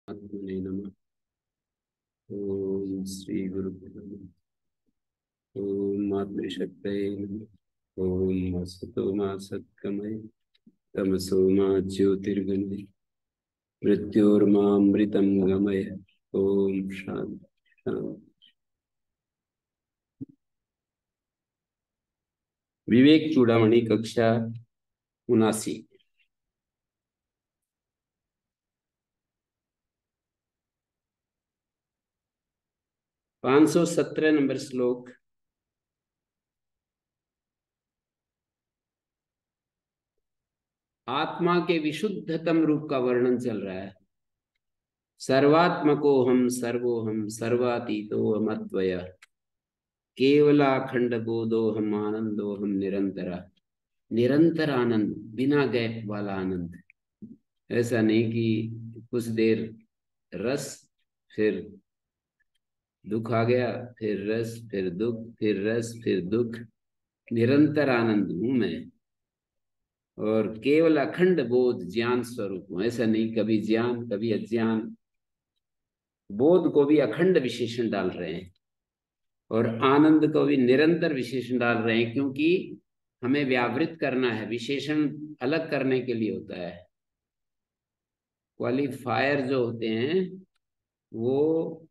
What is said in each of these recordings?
आत्मने नमः। ओम श्री गुरुभ्यो नमः। ओम आत्मशक्तये नमः। ओम असतो मा सत्कमय तमसो मा ज्योतिर्गमय मृत्योर्मामृतं गमय। ओम शांति शांति। विवेक चूड़ामणि कक्षा 79। 517 नंबर श्लोक। आत्मा के विशुद्धतम रूप का वर्णन चल रहा है। सर्वात्मको हम सर्वोहम सर्वातीतो अमद्वय केवलाखंड बोधो हम आनंदो हम निरंतरा। निरंतर आनंद, बिना गैप वाला आनंद। ऐसा नहीं कि कुछ देर रस, फिर दुख आ गया, फिर रस, फिर दुख, फिर रस, फिर दुख। निरंतर आनंद हूं मैं, और केवल अखंड बोध ज्ञान स्वरूप हूं। ऐसा नहीं कभी ज्ञान कभी अज्ञान। बोध को भी अखंड विशेषण डाल रहे हैं और आनंद को भी निरंतर विशेषण डाल रहे हैं, क्योंकि हमें व्यावृत करना है। विशेषण अलग करने के लिए होता है। क्वालिफायर जो होते हैं वो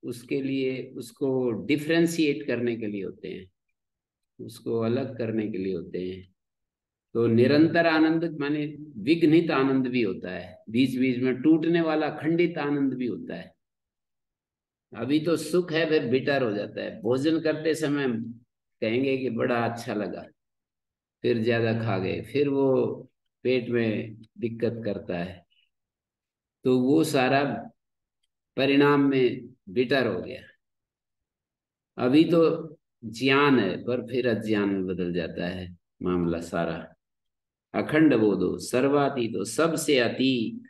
उसके लिए, उसको डिफ्रेंशिएट करने के लिए होते हैं, उसको अलग करने के लिए होते हैं। तो निरंतर आनंद माने विघ्नित आनंद भी होता है, बीच बीच में टूटने वाला खंडित आनंद भी होता है। अभी तो सुख है, फिर बिटर हो जाता है। भोजन करते समय कहेंगे कि बड़ा अच्छा लगा, फिर ज्यादा खा गए, फिर वो पेट में दिक्कत करता है। तो वो सारा परिणाम में बिटर हो गया। अभी तो ज्ञान है, पर फिर अज्ञान में बदल जाता है मामला सारा। अखंड बोधो सर्वातीतो, सबसे अतीत,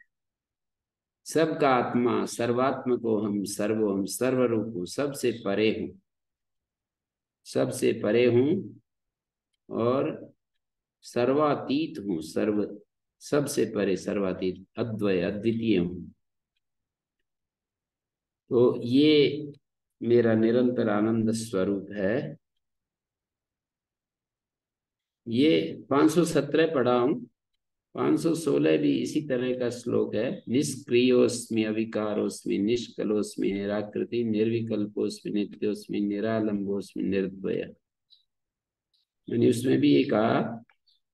सबका आत्मा, सर्वात्मको हम सर्वोहम सर्वरूप हूँ, सबसे परे हूँ, सबसे परे हूँ, और सर्वातीत हूँ। सर्व, सबसे परे, सर्वातीत, अद्वय अद्वितीय हूँ। तो ये मेरा निरंतर आनंद स्वरूप है। ये 517 पढ़ा हूं। 516 भी इसी तरह का श्लोक है। निष्क्रियोस्मि अविकारोस्मि निष्कलोस्मि निराकृति निर्विकल्पोस्मि नित्योस्मि निरालंबोस्मि निर्द्वय। यानी उसमें भी ये कहा,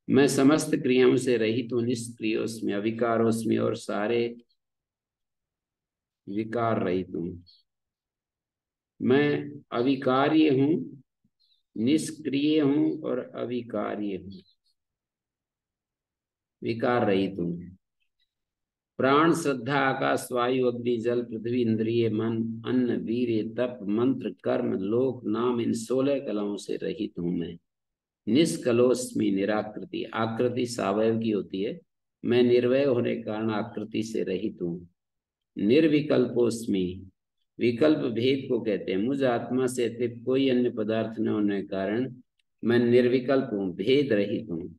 मैं समस्त क्रियाओं से रहित हूँ, निष्क्रियोस्मि अविकारोस्मि, और सारे विकार रहित हूँ। मैं अविकार्य हूँ, निष्क्रिय हूँ और अविकार्य हूँ, विकार रहित हूँ। प्राण श्रद्धा आकाश वायु अग्नि जल पृथ्वी इंद्रिय मन अन्न वीर्य तप मंत्र कर्म लोक नाम, इन 16 कलाओं से रहित हूं मैं। निष्कलोस्मि निराकृति, आकृति सावयव की होती है, मैं निर्वय होने के कारण आकृति से रहित हूँ। निर्विकल्पोस्मि, विकल्प भेद को कहते हैं। मुझ आत्मा से अतिरिक्त कोई अन्य पदार्थ न होने के कारण मैं निर्विकल्प हूँ, भेद रहित हूँ।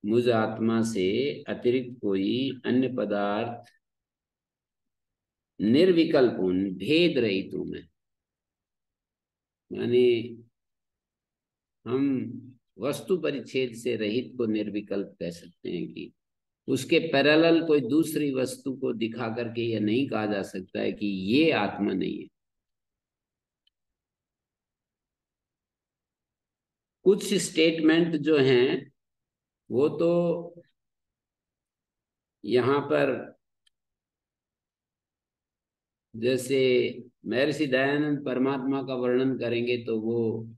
मुझ आत्मा से अतिरिक्त कोई अन्य पदार्थ, निर्विकल्प हूं, भेद रहित हूं मैं। यानी हम वस्तु परिच्छेद से रहित को निर्विकल्प कह सकते हैं, कि उसके पैरेलल कोई दूसरी वस्तु को दिखा करके यह नहीं कहा जा सकता है कि ये आत्मा नहीं है। कुछ स्टेटमेंट जो हैं वो तो यहाँ पर, जैसे महर्षि दयानंद परमात्मा का वर्णन करेंगे तो वो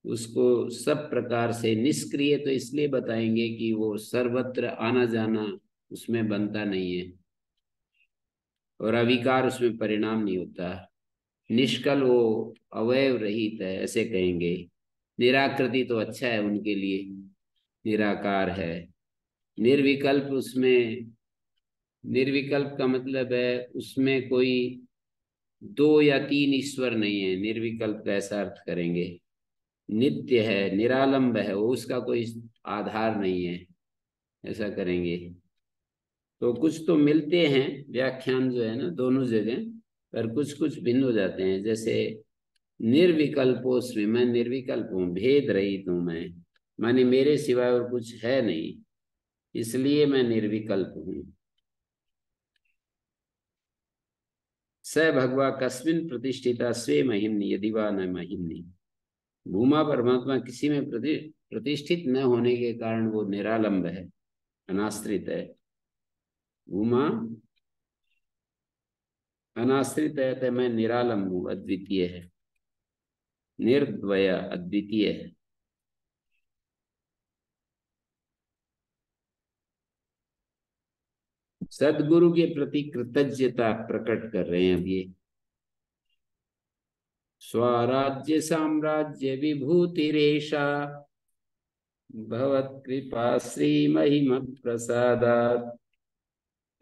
उसको सब प्रकार से निष्क्रिय तो इसलिए बताएंगे कि वो सर्वत्र आना जाना उसमें बनता नहीं है, और अविकार उसमें परिणाम नहीं होता। निष्कल, वो अवयव रहित है, ऐसे कहेंगे। निराकृति तो अच्छा है उनके लिए, निराकार है। निर्विकल्प, उसमें निर्विकल्प का मतलब है उसमें कोई 2 या 3 ईश्वर नहीं है, निर्विकल्प का ऐसा अर्थ करेंगे। नित्य है, निरालंब है, वो उसका कोई आधार नहीं है, ऐसा करेंगे। तो कुछ तो मिलते हैं व्याख्यान जो है ना दोनों जगह, पर कुछ कुछ भिन्न हो जाते हैं। जैसे निर्विकल्पोस्मि, मैं निर्विकल्प हूँ, भेद रहित हूँ मैं, माने मेरे सिवाय और कुछ है नहीं, इसलिए मैं निर्विकल्प हूँ। स भगवा कस्मिन प्रतिष्ठिता स्वे महिम्नि यदि वा न महिम्नि। भूमा परमात्मा किसी में प्रतिष्ठित न होने के कारण वो निरालंब है, अनाश्रित है। भूमा अनाश्रित है तो मैं निरालंब हूँ, अद्वितीय है, निर्द्वय अद्वितीय है। सदगुरु के प्रति कृतज्ञता प्रकट कर रहे हैं अब ये। स्वराज्य साम्राज्य विभूतिरेषा भवत्कृपा श्री महिम प्रसादात्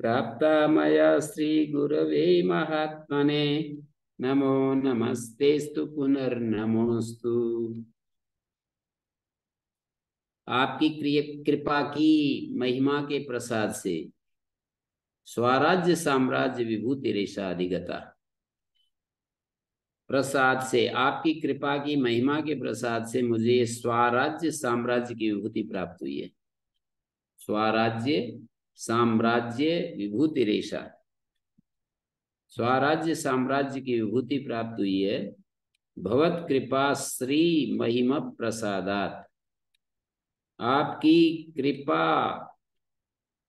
प्राप्ता मया श्री गुरवे महात्मने नमो नमस्तेस्तु पुनर्नमोस्तु। आपकी कृपा की महिमा के प्रसाद से, स्वराज्य साम्राज्य विभूति रेशा अधिगता, प्रसाद से, आपकी कृपा की महिमा के प्रसाद से मुझे स्वराज्य साम्राज्य की विभूति प्राप्त हुई है। स्वराज्य साम्राज्य विभूति रेशा, स्वराज्य साम्राज्य की विभूति प्राप्त हुई है। भवत कृपा श्री महिमा प्रसादात, आपकी कृपा,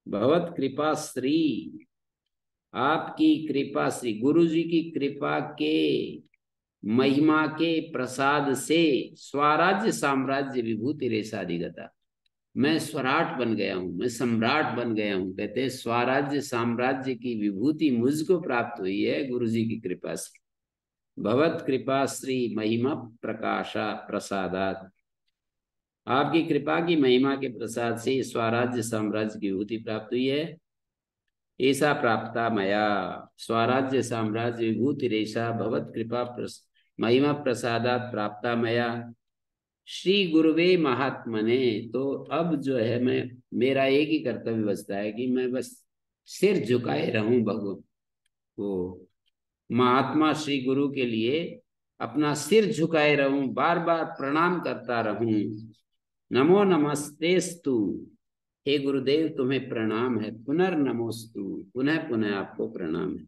भगवत कृपा श्री, आपकी कृपा श्री, गुरु जी की कृपा के महिमा के प्रसाद से स्वराज्य साम्राज्य विभूति रेशाधिगता, मैं स्वराट बन गया हूं, मैं सम्राट बन गया हूं। कहते हैं स्वराज्य साम्राज्य की विभूति मुझको प्राप्त हुई है गुरु जी की कृपा से। भगवत कृपा श्री महिमा प्रकाशा प्रसादात, आपकी कृपा की महिमा के प्रसाद से स्वराज्य साम्राज्य की विभूति प्राप्त हुई है। ऐसा प्राप्ता मया, स्वराज्य साम्राज्य विभूति रेशा भगवत कृपा महिमा प्रसादात प्राप्ता मया श्री गुरुवे महात्मने। तो अब जो है मैं, मेरा एक ही कर्तव्य बचता है कि मैं बस सिर झुकाए रहूं भगवान वो महात्मा श्री गुरु के लिए अपना सिर झुकाए रहूं, बार बार प्रणाम करता रहूं। नमो नमस्तेस्तु, हे गुरुदेव तुम्हें प्रणाम है, पुनर्नमोस्तु, पुनः पुनः आपको प्रणाम है।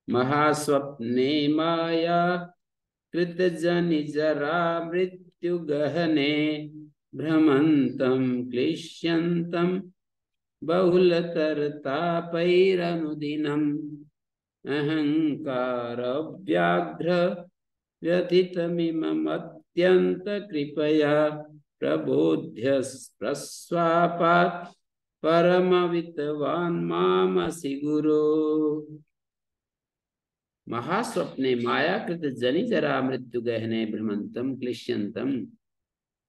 महास्वप्ने माया कृत जनि जरा मृत्यु गहने भ्रमंतम क्लिश्यंतम बहुलतरतापैरनुदिनम् अहंकार व्याघ्र व्यथितमिमत्यंत कृपया प्रबोध्य प्रस्वापात् परमवितवान् मामसि गुरो। महास्वप्ने मायाकृत जनि जरा मृत्यु गहने भ्रमंतम क्लिश्यंतम,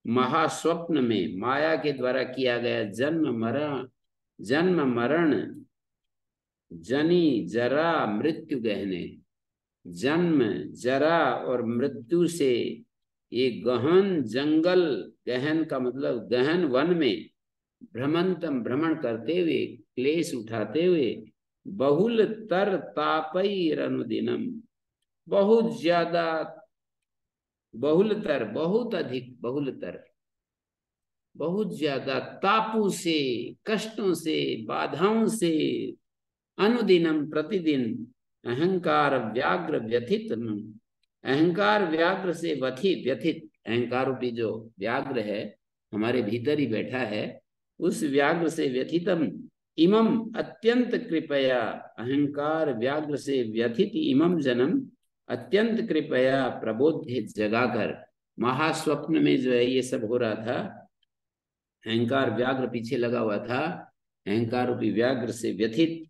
महास्वप्न में माया के द्वारा किया गया जन्म मरण जनि जरा मृत्यु गहने, जन्म जरा और मृत्यु से ये गहन जंगल, गहन का मतलब गहन वन में भ्रमंतम भ्रमण करते हुए, क्लेश उठाते हुए, बहुल तर तापैर अनुदिनम, बहुत ज्यादा, बहुलतर बहुत अधिक, बहुलतर बहुत ज्यादा तापों से, कष्टों से, बाधाओं से, अनुदिनम प्रतिदिन, अहंकार व्याघ्र व्यथित, अहंकार व्याघ्र से व्यथित, अहंकार रूपी जो व्याघ्र है हमारे भीतर ही बैठा है, उस व्याघ्र से व्यथितम इमम अत्यंत कृपया, अहंकार व्याघ्र से व्यथित इमम जन्म अत्यंत कृपया प्रबोध्य, जगाकर, महास्वप्न में जो है ये सब हो रहा था, अहंकार व्याघ्र पीछे लगा हुआ था, अहंकार रूपी व्याघ्र से व्यथित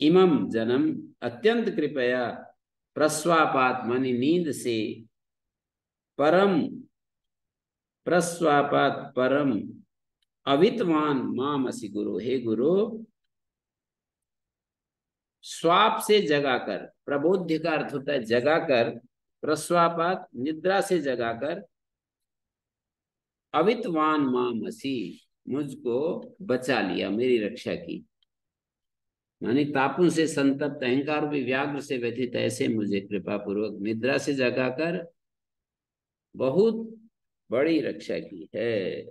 इमम जन्म अत्यंत कृपया प्रस्वापात मानी नींद से, परम प्रस्वापात परम अवितवान मामसि गुरु, हे गुरु स्वाप से जगाकर, प्रबोध्य का अर्थ होता है जगाकर, प्रस्वापात निद्रा से जगाकर, अवितवान मामसि मुझको बचा लिया, मेरी रक्षा की। मानी तापों से संतप्त अहंकार रूपी व्याघ्र से व्यथित ऐसे मुझे कृपा पूर्वक निद्रा से जगाकर बहुत बड़ी रक्षा की है।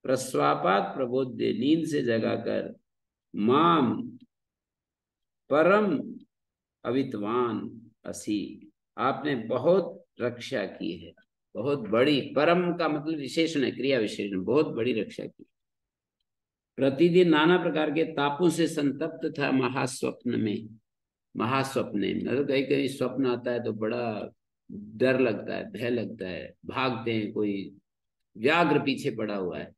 प्रस्वापात प्रबोध्य, नींद से जगाकर माम परम अविद्वान असी, आपने बहुत रक्षा की है। बहुत बड़ी, परम का मतलब विशेषण है, क्रिया विशेषण, बहुत बड़ी रक्षा की। प्रतिदिन नाना प्रकार के तापों से संतप्त था महास्वप्न में। महास्वप्न मतलब कहीं कहीं स्वप्न आता है तो बड़ा डर लगता है, भय लगता है, भागते हैं, कोई व्याघ्र पीछे पड़ा हुआ है।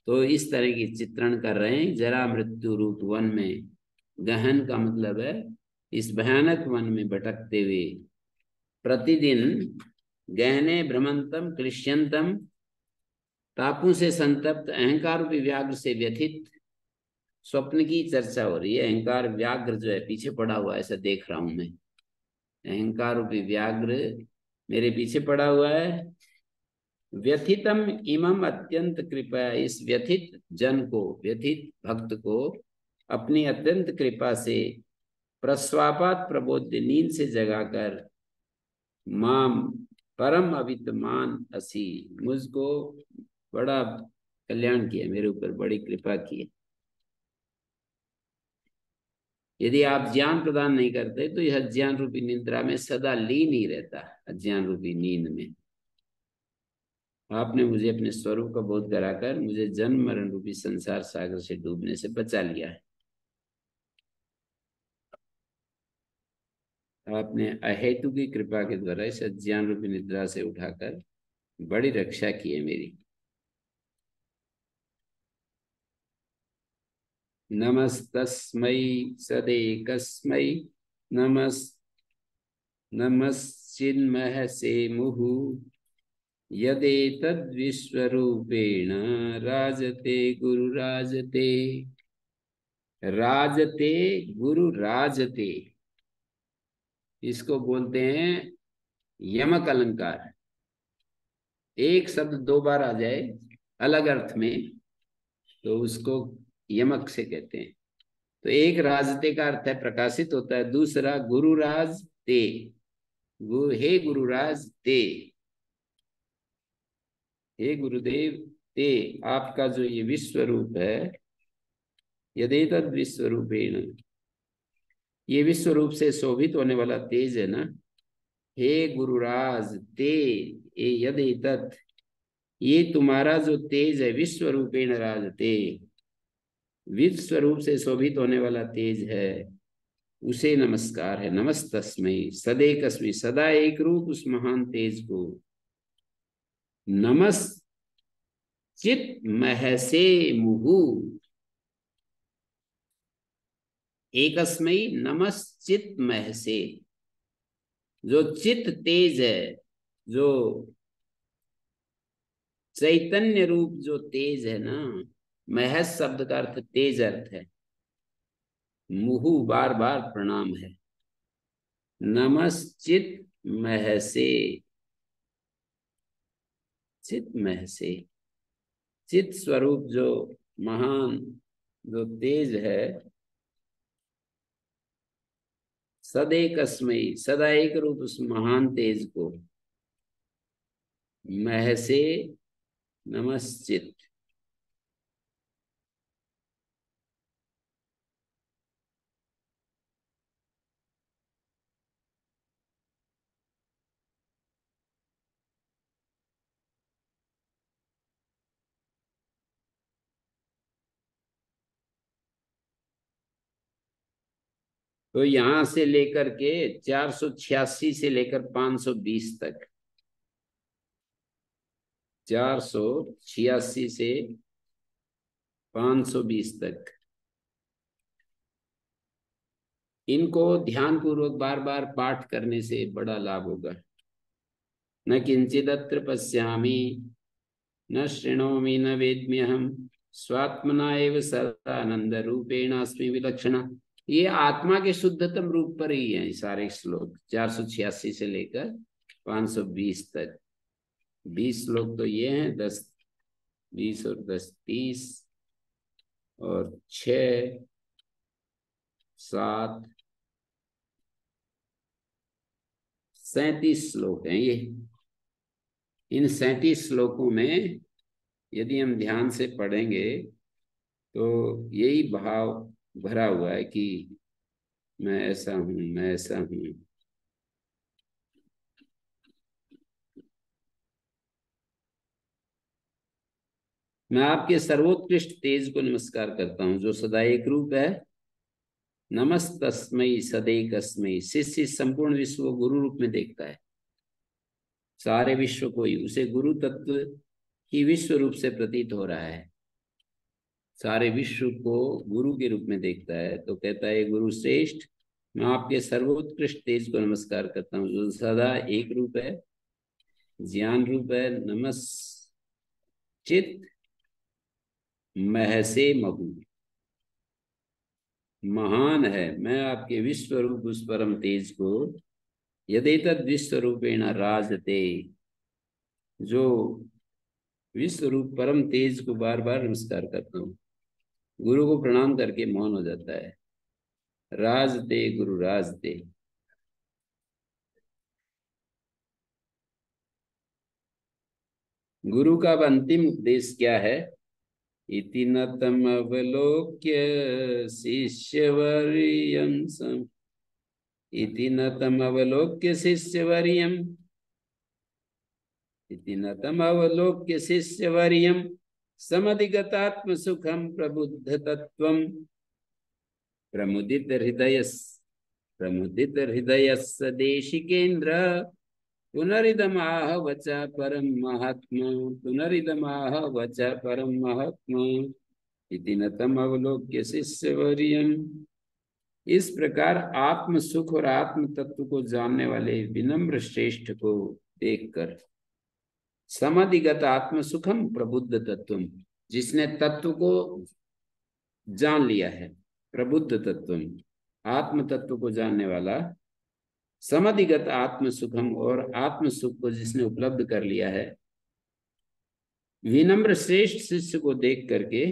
तो इस तरह की चित्रण कर रहे हैं। जरा मृत्यु रूप वन में, गहन का मतलब है इस भयानक वन में भटकते हुए प्रतिदिन गहने भ्रमंतम क्लिश्यंतम, तापों से संतप्त अहंकार रूपी व्याघ्र से व्यथित, स्वप्न की चर्चा हो रही है। अहंकार व्याघ्र जो है पीछे पड़ा हुआ है, ऐसा देख रहा हूं मैं। अहंकार रूपी व्याघ्र मेरे पीछे पड़ा हुआ है। व्यथितम इमम अत्यंत कृपया, इस व्यथित जन को, व्यथित भक्त को अपनी अत्यंत कृपा से प्रस्वापात प्रबोध्य, नींद से जगाकर माम परम अविद्यमान असी, मुझको बड़ा कल्याण किया, मेरे ऊपर बड़ी कृपा की है। यदि आप ज्ञान प्रदान नहीं करते तो यह अज्ञान रूपी निद्रा में सदा लीन ही रहता, अज्ञान रूपी नींद में। आपने मुझे अपने स्वरूप का बोध कराकर मुझे जन्म मरण रूपी संसार सागर से डूबने से बचा लिया है। आपने अहेतु की कृपा के द्वारा इस अज्ञान रूपी निद्रा से उठाकर बड़ी रक्षा की है मेरी। नमस्तस्मै सदेकस्मै नमस् नमश्चिन्महसे मुहु, यदेतद्विश्वरूपेण राजते गुरुराजते। राजते गुरु राजते, इसको बोलते हैं यमक अलंकार। एक शब्द दो बार आ जाए अलग अर्थ में तो उसको यमक से कहते हैं। तो एक राजते का अर्थ है प्रकाशित होता है, दूसरा गुरुराज ते, हे गुरुराज ते, हे गुरुदेव ते, आपका जो ये विश्व रूप है, यदेतद विश्व रूपेण, ये विश्व रूप से शोभित होने वाला तेज है ना, हे गुरुराज ते, यदेतत्, ये तुम्हारा जो तेज है, विश्व रूपेण राजते, विश्व रूप से शोभित होने वाला तेज है, उसे नमस्कार है। नमस्तस्मै सदैकस्मै, सदा एक रूप उस महान तेज को, नमस् चित महसे मुहु, एकस्मै नमश्चित महसे, जो चित तेज है, जो चैतन्य रूप जो तेज है ना, महस शब्द का अर्थ तेज अर्थ है, मुहु बार बार प्रणाम है। नमश्चित महसे, चित महसे, चित स्वरूप जो महान जो तेज है, सदैकस्मै, सदा एक रूप उस महान तेज को, महसे नमश्चित, तो यहां से लेकर के 486 से लेकर 520 तक, 486 से 520 तक, इनको ध्यान पूर्वक बार बार पाठ करने से बड़ा लाभ होगा। न किंचिदत्र पश्यामि न शृणोमि न वेद्म्यहम, स्वात्मना एव सदानंद रूपेण अस्मि विलक्षण। ये आत्मा के शुद्धतम रूप पर ही है सारे श्लोक, 486 से लेकर 520 तक। 20 श्लोक तो ये हैं, 10 20 और 10 30, और 6 7 37 श्लोक हैं ये। इन 37 श्लोकों में यदि हम ध्यान से पढ़ेंगे तो यही भाव भरा हुआ है कि मैं ऐसा हूं, मैं ऐसा हूं। मैं आपके सर्वोत्कृष्ट तेज को नमस्कार करता हूं, जो सदा एक रूप है। नमस्तस्मै सदैकस्मै। शिष्य संपूर्ण विश्व को गुरु रूप में देखता है, सारे विश्व को ही। उसे गुरु तत्व ही विश्व रूप से प्रतीत हो रहा है, सारे विश्व को गुरु के रूप में देखता है। तो कहता है, गुरु श्रेष्ठ, मैं आपके सर्वोत्कृष्ट तेज को नमस्कार करता हूँ, जो सदा एक रूप है, ज्ञान रूप है। नमश्चित महसे महु, महान है। मैं आपके विश्व रूप उस परम तेज को यदेतद विश्व रूपेण राजते, जो विश्व रूप परम तेज को बार बार नमस्कार करता हूँ। गुरु को प्रणाम करके मौन हो जाता है। राजते गुरु राजते। गुरु का अब अंतिम उपदेश क्या है? इति न तम अवलोक्य शिष्यवर्यं सम, इति न तम अवलोक्य शिष्यवर्यं, इति न तम अवलोक्य शिष्यवर्यं समधिगतात्म सुखम प्रबुद्ध तत्वम। प्रमुदित हृदय, प्रमुदित हृदयस्य देशिकेन्द्र, पुनरिदमाह वचा परम महात्मा, पुनरिदमाह वचा परम महात्मा। इति न तम अवलोक्य शिष्यवर्यम्। इस प्रकार आत्म सुख और आत्म तत्व को जानने वाले विनम्र श्रेष्ठ को देखकर, समाधिगत आत्म सुखम प्रबुद्ध तत्वम, जिसने तत्व को जान लिया है, प्रबुद्ध तत्वम, आत्म तत्व को जानने वाला, समाधिगत आत्म सुखम, और आत्म सुख को जिसने उपलब्ध कर लिया है, विनम्र श्रेष्ठ शिष्य को देख करके,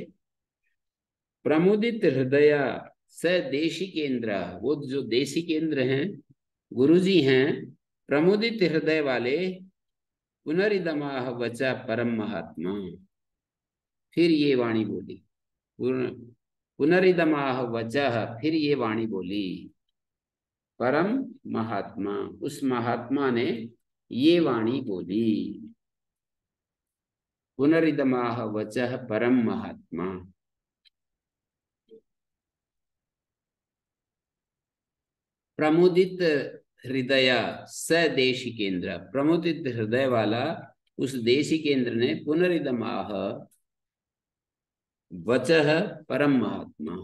प्रमुदित हृदय स देशी केंद्र, वो जो देशी केंद्र हैं, गुरुजी हैं, प्रमुदित हृदय वाले, पुनरिदमाह वचा परम महात्मा। फिर ये वाणी बोली, पुनरिदमाह वचा, फिर ये वाणी बोली, परम महात्मा, उस महात्मा ने ये वाणी बोली। पुनरिदमाह वचः परम महात्मा। प्रमुदित हृदय स देशी केंद्र, प्रमुदित हृदय वाला उस देशी केंद्र ने, पुनरिदमाह वचः परम महात्मा,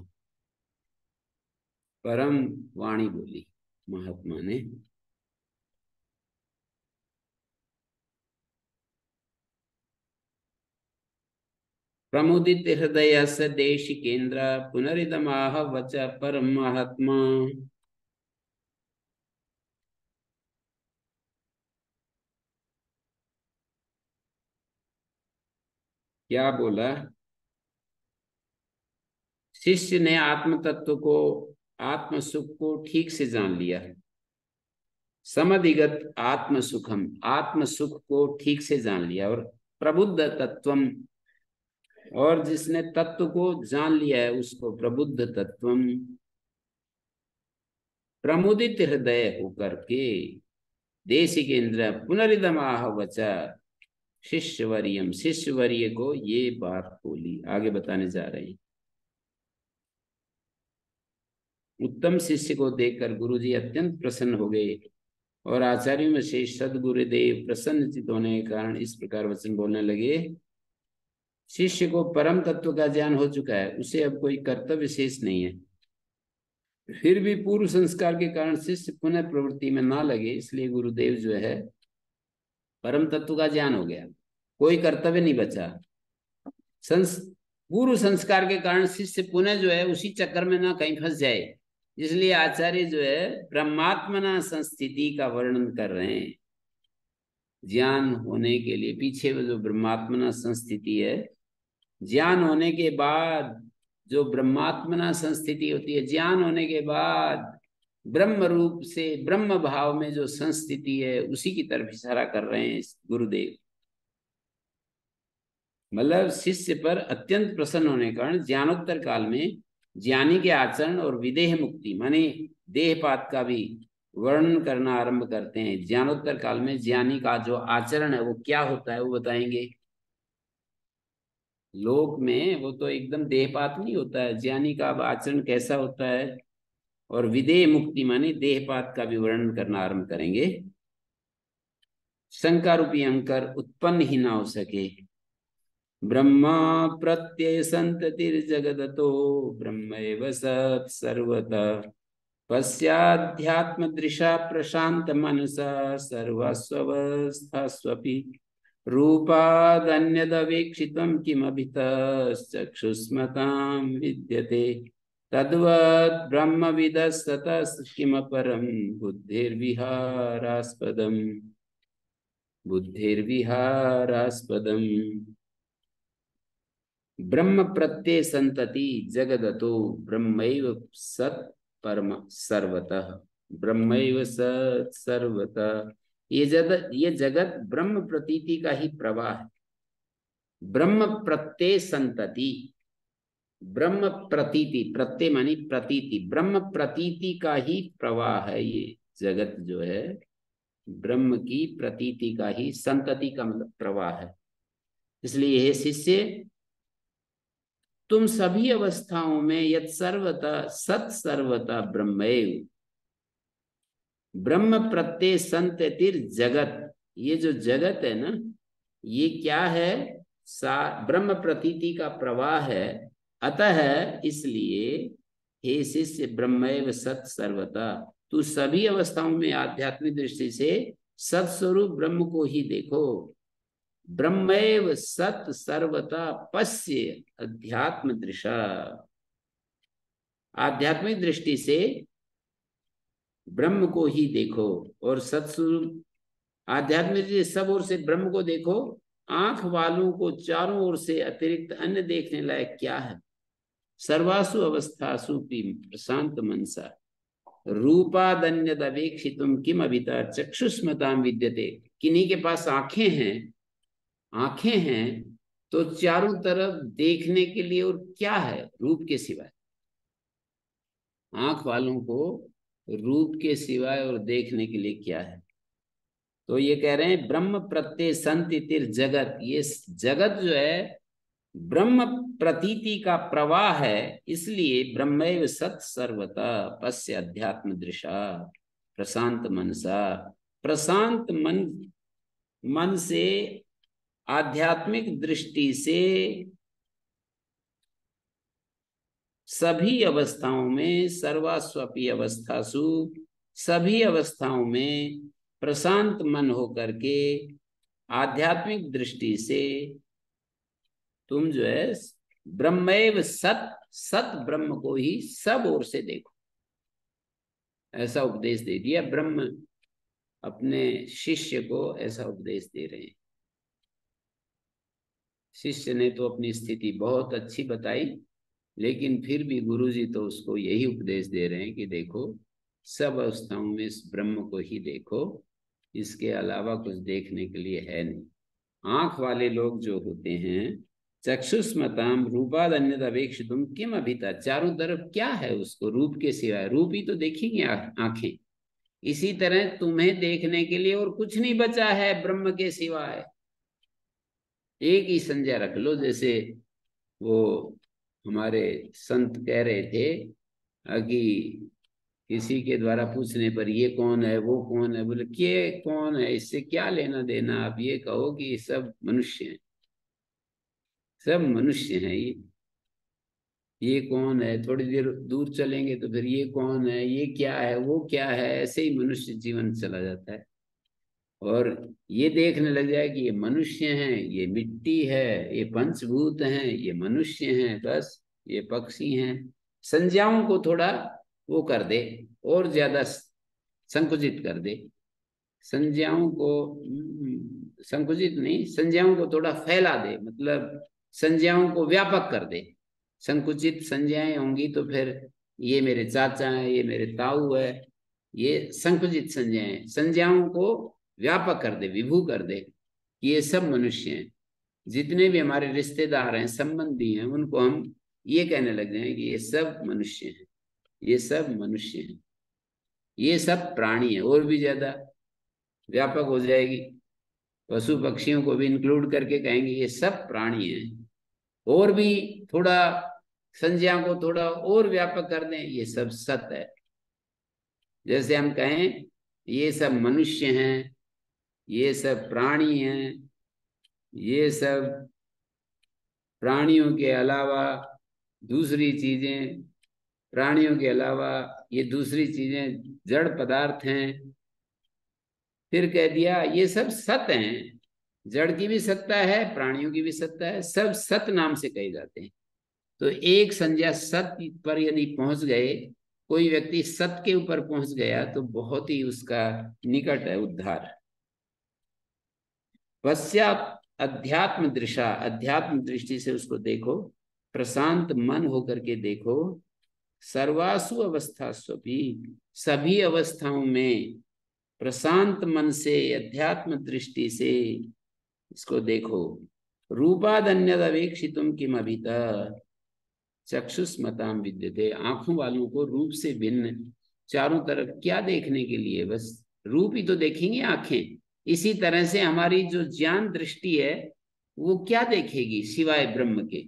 परम वाणी बोली महात्मा ने। प्रमुदित हृदय स देशी केंद्र, पुनरिदमाह वचः परम महात्मा। क्या बोला? शिष्य ने आत्म तत्व को, आत्म सुख को ठीक से जान लिया। समधिगत आत्म सुखम, आत्म सुख को ठीक से जान लिया। और प्रबुद्ध तत्वम, और जिसने तत्व को जान लिया है उसको प्रबुद्ध तत्वम, प्रमुदित हृदय होकर के, देशिकेंद्र पुनरिदमाह वचा शिष्यवर्यम, शिष्यवर्य को ये बात बोली। आगे बताने जा रहे हैं। उत्तम शिष्य को देखकर गुरुजी अत्यंत प्रसन्न हो गए, और आचार्यों में से सदगुरुदेव प्रसन्नचित होने के कारण इस प्रकार वचन बोलने लगे। शिष्य को परम तत्व का ज्ञान हो चुका है, उसे अब कोई कर्तव्य शेष नहीं है। फिर भी पूर्व संस्कार के कारण शिष्य पुनः प्रवृत्ति में ना लगे, इसलिए गुरुदेव जो है, परम तत्व का ज्ञान हो गया, कोई कर्तव्य नहीं बचा। पूर्व संस्कार के कारण शिष्य पुनः जो है उसी चक्कर में ना कहीं फंस जाए, इसलिए आचार्य जो है ब्रह्मात्मना संस्थिति का वर्णन कर रहे हैं। ज्ञान होने के लिए पीछे वो जो ब्रह्मात्मना संस्थिति है, ज्ञान होने के बाद जो ब्रह्मात्मना संस्थिति होती है, ज्ञान होने के बाद ब्रह्म रूप से ब्रह्म भाव में जो संस्थिति है, उसी की तरफ इशारा कर रहे हैं गुरुदेव। मतलब शिष्य पर अत्यंत प्रसन्न होने के कारण ज्ञानोत्तर काल में ज्ञानी के आचरण और विदेह मुक्ति माने देहपात का भी वर्णन करना आरंभ करते हैं। ज्ञानोत्तर काल में ज्ञानी का जो आचरण है वो क्या होता है, वो बताएंगे। लोक में वो तो एकदम देहपात नहीं होता है, ज्ञानी का अब आचरण कैसा होता है, और विदेह मुक्ति माने देहपात का भी वर्णन करना आरंभ करेंगे। शंका रूपी अंकर उत्पन्न ही ना हो सके। ब्रह्मा प्रत्यय संततिर्जगदतो ब्रह्मैव सत् सर्वतः पश्चाध्यात्म दृशा प्रशांत मनसा सर्वस्वस्थस्वपि रूपादन्यदवेक्षितं किमभितश्चक्षुष्मतां विद्यते तद्वत् ब्रह्मविदस्ततः किमपरं बुद्धिर्विहारास्पदम् बुद्धिर्विहारास्पदम्। ब्रह्म प्रत्यय संतति जगदतो ब्रह्मैव सत् परम सर्वतः ब्रह्मैव सत् सर्वतः। ये जगत ब्रह्म प्रतीति का ही प्रवाह है। ब्रह्म प्रत्यय संतति, ब्रह्म प्रतीति, प्रत्यय मानी प्रतीति, ब्रह्म प्रतीति का ही प्रवाह है। ये जगत जो है ब्रह्म की प्रतीति का ही, संतति का मतलब प्रवाह है। इसलिए हे शिष्य, तुम सभी अवस्थाओं में यत् सर्वतः सत सर्वतः ब्रह्मैव, ब्रह्म प्रत्यय संततिर जगत, ये जो जगत है ना, ये क्या है, ब्रह्म प्रतीति का प्रवाह है। अतः इसलिए हे शिष्य, ब्रह्मैव सत सर्वतः, तू सभी अवस्थाओं में आध्यात्मिक दृष्टि से सत्स्वरूप ब्रह्म को ही देखो। ब्रह्मैव सत सर्वतः पश्य अध्यात्म दृशा, आध्यात्मिक दृष्टि से ब्रह्म को ही देखो। और सत्स्वरूप आध्यात्मिक दृष्टि से सब ओर से ब्रह्म को देखो। आंख वालों को चारों ओर से अतिरिक्त अन्य देखने लायक क्या है। सर्वासु अवस्थासु प्रशांत मनसा रूपादन्यदवेक्षितुम किम अभिता चक्षुष्मताम विद्यते। किन्हीं के पास आंखें हैं, आंखें हैं तो चारों तरफ देखने के लिए और क्या है रूप के सिवाय। आंख वालों को रूप के सिवाय और देखने के लिए क्या है। तो ये कह रहे हैं ब्रह्म प्रत्यय संतितिर जगत, ये जगत जो है ब्रह्म प्रतीति का प्रवाह है। इसलिए ब्रह्मैव सत् सर्वतः पश्य अध्यात्म दृशा प्रशांत मनसा, प्रशांत मन से आध्यात्मिक दृष्टि से सभी अवस्थाओं में, सर्वास्वपी अवस्थासु, सभी अवस्थाओं में प्रशांत मन होकर के आध्यात्मिक दृष्टि से तुम जो है ब्रह्मैव सत, सत ब्रह्म को ही सब ओर से देखो। ऐसा उपदेश दे दिया ब्रह्म, अपने शिष्य को ऐसा उपदेश दे रहे हैं। शिष्य ने तो अपनी स्थिति बहुत अच्छी बताई, लेकिन फिर भी गुरुजी तो उसको यही उपदेश दे रहे हैं कि देखो सब अवस्थाओं में इस ब्रह्म को ही देखो, इसके अलावा कुछ देखने के लिए है नहीं। आंख वाले लोग जो होते हैं, चक्षुष्मताम रूपाद अन्यद अवेक्षितुम किम अभिता, चारों तरफ क्या है उसको रूप के सिवाय, रूप ही तो देखेंगे आंखें। इसी तरह तुम्हें देखने के लिए और कुछ नहीं बचा है ब्रह्म के सिवाय। एक ही संज्ञा रख लो, जैसे वो हमारे संत कह रहे थे कि किसी के द्वारा पूछने पर ये कौन है वो कौन है, बोले ये कौन है इससे क्या लेना देना, आप ये कहो कि सब मनुष्य हैं, सब मनुष्य हैं। ये कौन है, थोड़ी देर दूर चलेंगे तो फिर ये कौन है, ये क्या है, वो क्या है, ऐसे ही मनुष्य जीवन चला जाता है। और ये देखने लग जाए कि ये मनुष्य हैं, ये मिट्टी है, ये पंचभूत हैं, ये मनुष्य हैं, बस ये पक्षी हैं। संज्ञाओं को थोड़ा वो कर दे, और ज्यादा संकुचित कर दे। संज्ञाओं को संकुचित नहीं, संज्ञाओं को थोड़ा फैला दे, मतलब संज्ञाओं को व्यापक कर दे। संकुचित संज्ञाएं होंगी तो फिर ये मेरे चाचा है, ये मेरे ताऊ है, ये संकुचित संज्ञाएं। संज्ञाओं को व्यापक कर दे, विभू कर दे कि ये सब मनुष्य हैं। जितने भी हमारे रिश्तेदार हैं, संबंधी हैं, उनको हम ये कहने लग जाएं कि ये सब मनुष्य हैं, ये सब मनुष्य हैं, ये सब प्राणी हैं। और भी ज्यादा व्यापक हो जाएगी, पशु पक्षियों को भी इंक्लूड करके कहेंगे ये सब प्राणी हैं। और भी थोड़ा संज्ञा को थोड़ा और व्यापक कर दें, ये सब सत है। जैसे हम कहें ये सब मनुष्य हैं, ये सब प्राणी हैं, ये सब प्राणियों के अलावा दूसरी चीजें, प्राणियों के अलावा ये दूसरी चीजें जड़ पदार्थ हैं। फिर कह दिया ये सब सत हैं, जड़ की भी सत्ता है, प्राणियों की भी सत्ता है, सब सत नाम से कहे जाते हैं। तो एक संज्ञा सत पर यदि पहुंच गए, कोई व्यक्ति सत के ऊपर पहुंच गया तो बहुत ही उसका निकट है उद्धार। पश्चात अध्यात्म दृशा, अध्यात्म दृष्टि से उसको देखो, प्रशांत मन होकर के देखो। सर्वासु अवस्थासु भी, सभी अवस्थाओं में प्रशांत मन से, अध्यात्म दृष्टि से इसको देखो। रूपादन्यद अवेक्षितुम किम अभिता चक्षुष्मताम विद्यते। आंखों वालों को रूप से भिन्न चारों तरफ क्या देखने के लिए, बस रूप ही तो देखेंगे आंखें। इसी तरह से हमारी जो ज्ञान दृष्टि है वो क्या देखेगी सिवाय ब्रह्म के।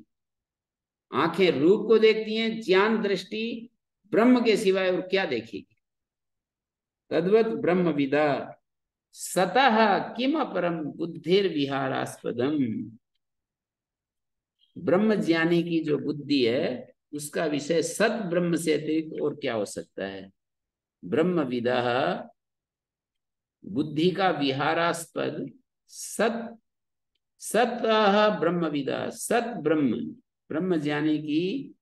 आंखें रूप को देखती हैं, ज्ञान दृष्टि ब्रह्म के सिवाय और क्या देखेगी। तद्वत ब्रह्म विदा सतः किम अपरम बुद्धिर विहारास्पदम। ब्रह्म ज्ञानी की जो बुद्धि है उसका विषय सत ब्रह्म से अतिरिक्त और क्या हो सकता है। ब्रह्म विदा, बुद्धि का विहारास्पद सत, सतः ब्रह्म विदा, सत ब्रह्म, ब्रह्म ज्ञानी की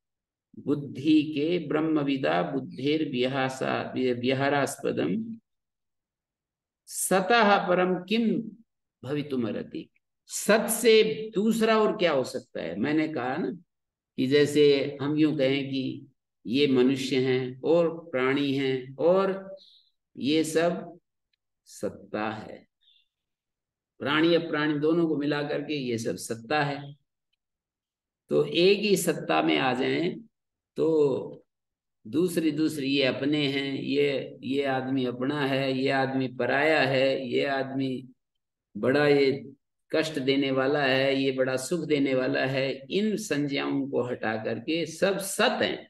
बुद्धि के ब्रह्म विदा बुद्धिर विहारास्पदम सतः परम किम भवितुमर्हति। सत से दूसरा और क्या हो सकता है। मैंने कहा ना कि जैसे हम यूं कहें कि ये मनुष्य हैं और प्राणी हैं और ये सब सत्ता है, प्राणी अप्राणी दोनों को मिला करके ये सब सत्ता है। तो एक ही सत्ता में आ जाएं तो दूसरी दूसरी, ये अपने हैं, ये आदमी अपना है, ये आदमी पराया है, ये आदमी बड़ा ये कष्ट देने वाला है, ये बड़ा सुख देने वाला है, इन संज्ञाओं को हटा करके सब सत हैं।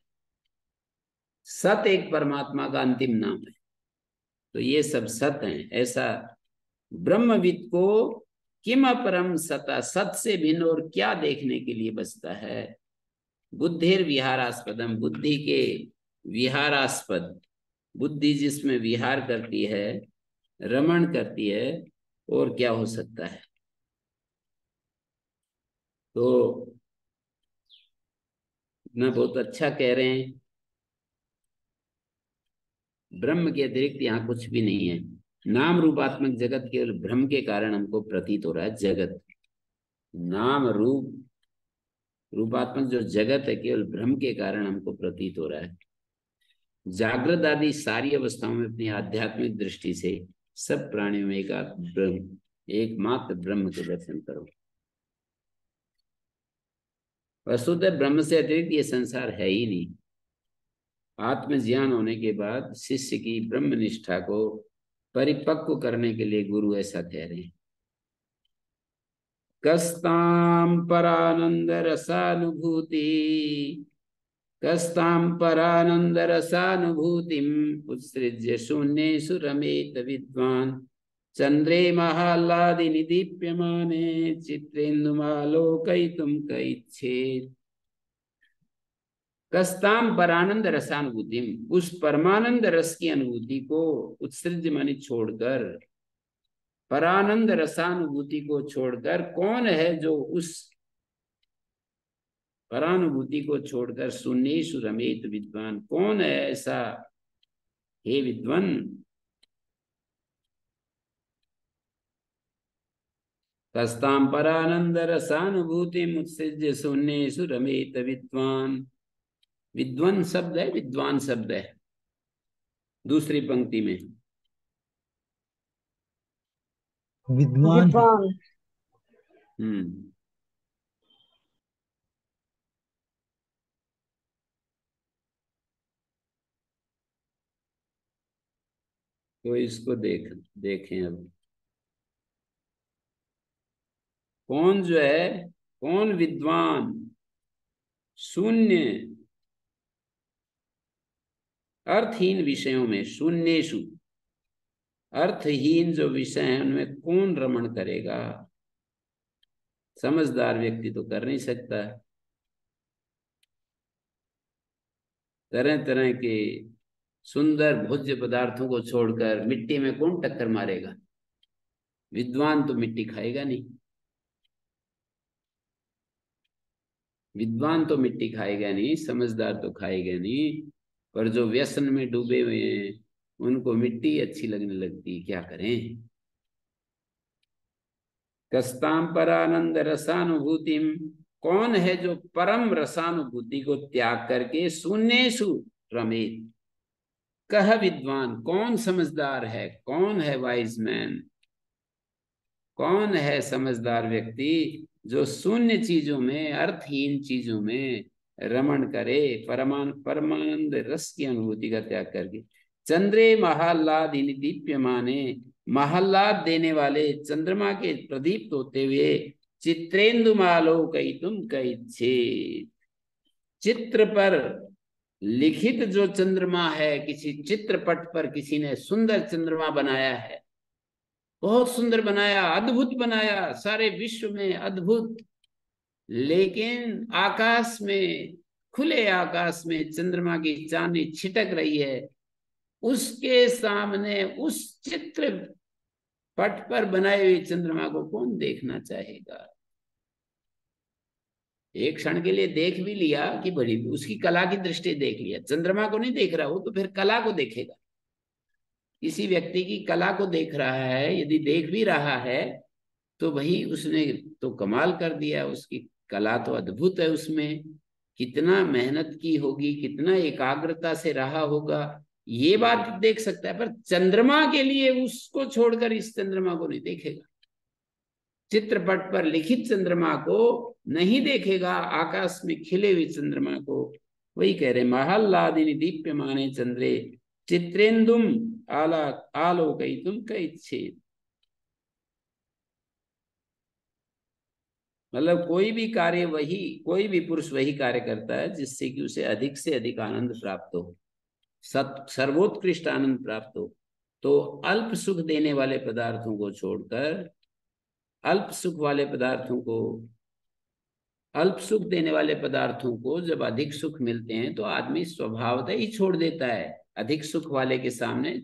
सत एक परमात्मा का अंतिम नाम है। तो ये सब सत हैं। ऐसा ब्रह्मविद को किम अपरम सता, सत से भिन्न और क्या देखने के लिए बचता है। बुद्धिर विहारास्पदम, बुद्धि के विहारास्पद, बुद्धि जिसमें विहार करती है, रमण करती है, और क्या हो सकता है। तो ना बहुत अच्छा कह रहे हैं, ब्रह्म के अतिरिक्त यहाँ कुछ भी नहीं है। नाम रूपात्मक जगत केवल भ्रम के कारण हमको प्रतीत हो रहा है। जगत, नाम रूप रूपात्मक जो जगत है केवल भ्रम के कारण हमको प्रतीत हो रहा है। जागृत आदि सारी अवस्थाओं में अपनी आध्यात्मिक दृष्टि से सब प्राणियों में एकमात्र ब्रह्म के दर्शन करो। वस्तुतः ब्रह्म से अतिरिक्त ये संसार है ही नहीं। आत्मज्ञान होने के बाद शिष्य की ब्रह्म निष्ठा को परिपक्व करने के लिए गुरु ऐसा कह रहे हैं। कस्ताम परानंद रसानुभूति, कस्ताम परानंद रसानुभूतिम उत्सृज्य शून्येषु रमेत विद्वान् चंद्रे महाल्लादि निदीप्यमाने चित्रेन्दुमालोकयितुं कैच्छेत्। कस्ताम परानंद रसानुभूति, उस परमानंद रस की अनुभूति को उत्सृज्य माने छोड़कर, परानंद रसानुभूति को छोड़कर, कौन है जो उस परानुभूति को छोड़कर शून्येषु रमेत विद्वान, कौन है ऐसा हे विद्वान। कस्ताम परानंद रसानुभूति मुत्सृज्य शून्येषु रमेत विद्वान। विद्वान शब्द है, विद्वान शब्द है दूसरी पंक्ति में। विद्वान है। विद्वान। हम्म। तो इसको देखें अब। कौन जो है, कौन विद्वान शून्य अर्थहीन विषयों में, शून्येषु अर्थहीन जो विषय हैं उनमें कौन रमण करेगा। समझदार व्यक्ति तो कर नहीं सकता। तरह तरह के सुंदर भोज्य पदार्थों को छोड़कर मिट्टी में कौन टक्कर मारेगा। विद्वान तो मिट्टी खाएगा नहीं, विद्वान तो मिट्टी खाएगा नहीं, समझदार तो खाएगा नहीं। पर जो व्यसन में डूबे हुए हैं उनको मिट्टी अच्छी लगने लगती, क्या करें। कस्ताम परानंद रसानुभूतिम, कौन है जो परम रसानुभूति को त्याग करके शून्येषु रमेत। कह विद्वान, कौन समझदार है, कौन है वाइज मैन, कौन है समझदार व्यक्ति जो शून्य चीजों में, अर्थहीन चीजों में रमण करे, परमानंद रस की अनुभूति का त्याग करके। चंद्रे महाल्लाद दीप्यमाने, महाल्लाद देने वाले चंद्रमा के प्रदीप्त होते हुए चित्रेंदु मालो कई तुम कई छे। चित्र पर लिखित जो चंद्रमा है, किसी चित्रपट पर किसी ने सुंदर चंद्रमा बनाया है, बहुत सुंदर बनाया, अद्भुत बनाया, सारे विश्व में अद्भुत। लेकिन आकाश में, खुले आकाश में चंद्रमा की चांदनी छिटक रही है, उसके सामने उस चित्र पट पर बनाए हुए चंद्रमा को कौन देखना चाहेगा। एक क्षण के लिए देख भी लिया कि बड़ी उसकी कला की दृष्टि देख लिया, चंद्रमा को नहीं देख रहा हो तो फिर कला को देखेगा। किसी व्यक्ति की कला को देख रहा है, यदि देख भी रहा है तो वही उसने तो कमाल कर दिया, उसकी कला तो अद्भुत है, उसमें कितना मेहनत की होगी, कितना एकाग्रता से रहा होगा, ये बात देख सकता है। पर चंद्रमा के लिए उसको छोड़कर इस चंद्रमा को नहीं देखेगा, चित्रपट पर लिखित चंद्रमा को नहीं देखेगा, आकाश में खिले हुए चंद्रमा को। वही कह रहे, महल्लादिनी दीप्यमाने चंद्रे चित्रेंदुम आला आलोकयितुम कैच्छेद। मतलब कोई भी कार्य वही, कोई भी पुरुष वही कार्य करता है जिससे कि उसे अधिक से अधिक आनंद प्राप्त हो, सर्वोत्कृष्ट आनंद प्राप्त हो। तो अल्प सुख देने वाले पदार्थों को छोड़कर, अल्प सुख वाले पदार्थों को, अल्प सुख देने वाले पदार्थों को जब अधिक सुख मिलते हैं तो आदमी स्वभावतः ही छोड़ देता है। अधिक सुख वाले के सामने